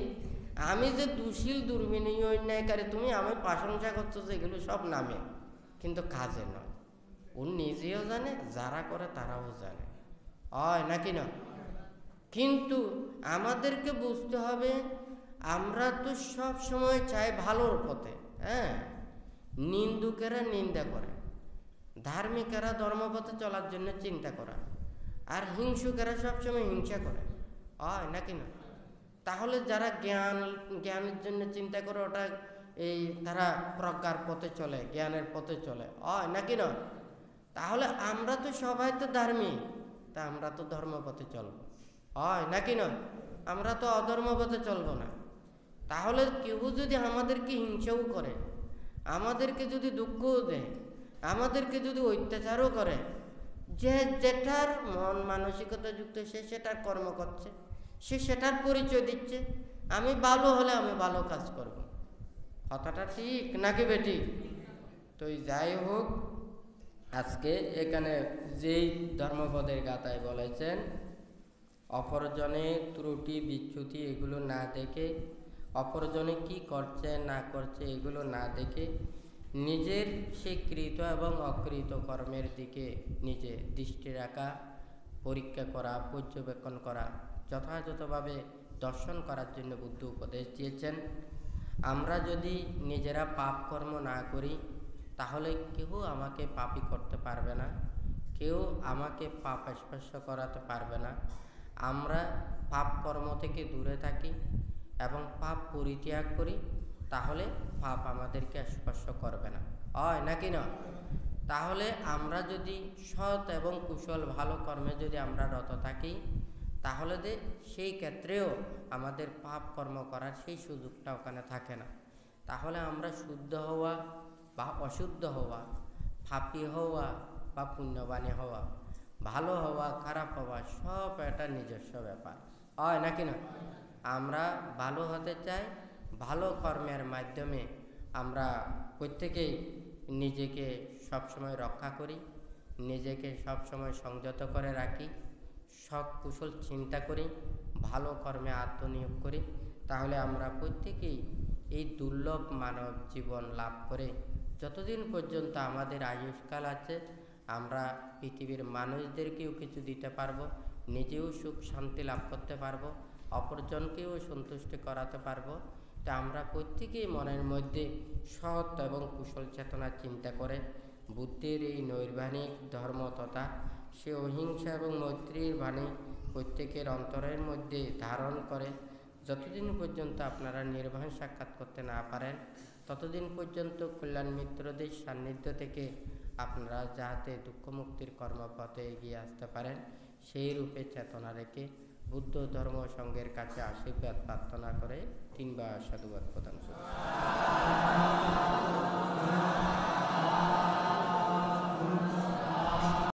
আমি যে দুশীল দুর্বিনীয় অন্যায়কারী, তুমি আমার প্রশংসা করছো যে এগুলো সব নামে, কিন্তু কাজে নয়। ও নিজেও জানে, যারা করে তারাও জানে হয় নাকি না। কিন্তু আমাদেরকে বুঝতে হবে, আমরা তো সব সময় চাই ভালোর পথে। হ্যাঁ, নিন্দুকেরা নিন্দা করে, ধার্মিকেরা ধর্মপথে চলার জন্য চিন্তা করা, আর হিংসুকেরা সবসময় হিংসা করে, হয় নাকি না? তাহলে যারা জ্ঞানের জন্য চিন্তা করে, ওটা এই তারা প্রজ্ঞার পথে চলে, জ্ঞানের পথে চলে, হয় নাকি না? তাহলে আমরা তো সবাই তো ধার্মিক, তা আমরা তো ধর্মপথে চলবো, হয় নাকি না? আমরা তো অধর্মপথে চলবো না। তাহলে কেউ যদি আমাদেরকে হিংসাও করে, আমাদেরকে যদি দুঃখও দেয়, আমাদেরকে যদি অত্যাচারও করে, যে যেটার মন মানসিকতা যুক্ত, সে সেটার কর্ম করছে, সে সেটার পরিচয় দিচ্ছে, আমি ভালো হলে আমি ভালো কাজ করব। কথাটা ঠিক নাকি বেটি? তো যাই হোক, আজকে এখানে যেই ধর্মপদের গাথায় বলেছেন, অপরজনের ত্রুটি বিচ্যুতি এগুলো না দেখে, অপরজনে কি করছে না করছে এগুলো না দেখে, নিজের সেই কৃত এবং অকৃত কর্মের দিকে নিজে দৃষ্টি রাখা, পরীক্ষা করা, পর্যবেক্ষণ করা, যথাযথভাবে দর্শন করার জন্য বুদ্ধ উপদেশ দিয়েছেন। আমরা যদি নিজেরা পাপ কর্ম না করি, তাহলে কেউ আমাকে পাপী করতে পারবে না, কেউ আমাকে পাপ স্পর্শ করাতে পারবে না। আমরা পাপ কর্ম থেকে দূরে থাকি এবং পাপ পরিত্যাগ করি, তাহলে পাপ আমাদেরকে স্পর্শ করবে না, হয় নাকি না? তাহলে আমরা যদি সৎ এবং কুশল ভালো কর্মে যদি আমরা রত থাকি, তাহলে সেই ক্ষেত্রেও আমাদের পাপ কর্ম করার সেই সুযোগটা ওখানে থাকে না। তাহলে আমরা শুদ্ধ হওয়া বা অশুদ্ধ হওয়া, পাপী হওয়া বা পুণ্যবানী হওয়া, ভালো হওয়া খারাপ হওয়া, সব এটা নিজস্ব ব্যাপার, হয় নাকি না? আমরা ভালো হতে চাই, ভালো কর্মের মাধ্যমে আমরা প্রত্যেকেই নিজেকে সবসময় রক্ষা করি, নিজেকে সবসময় সংযত করে রাখি, সৎ কুশল চিন্তা করি, ভালো কর্মে আত্মনিয়োগ করি, তাহলে আমরা প্রত্যেকেই এই দুর্লভ মানব জীবন লাভ করে যতদিন পর্যন্ত আমাদের আয়ুষ্কাল আছে, আমরা পৃথিবীর মানুষদেরকেও কিছু দিতে পারবো, নিজেও সুখ শান্তি লাভ করতে পারবো, অপরজনকেও সন্তুষ্ট করাতে পারবো। তা আমরা প্রত্যেকেই মনের মধ্যে সৎ এবং কুশল চেতনা চিন্তা করে বুদ্ধের এই নৈর্বাণিক ধর্ম তথা সে অহিংসা এবং মৈত্রীর বাণী প্রত্যেকের অন্তরের মধ্যে ধারণ করে যতদিন পর্যন্ত আপনারা নির্বাণ সাক্ষাৎ করতে না পারেন, ততদিন পর্যন্ত কল্যাণ মিত্রদের সান্নিধ্য থেকে আপনারা যাতে দুঃখমুক্তির কর্মপথে এগিয়ে আসতে পারেন, সেই রূপে চেতনা রেখে বুদ্ধ ধর্ম সংঘের কাছে আশীর্বাদ প্রার্থনা করে 3বার সাধুবাদ প্রদান করি।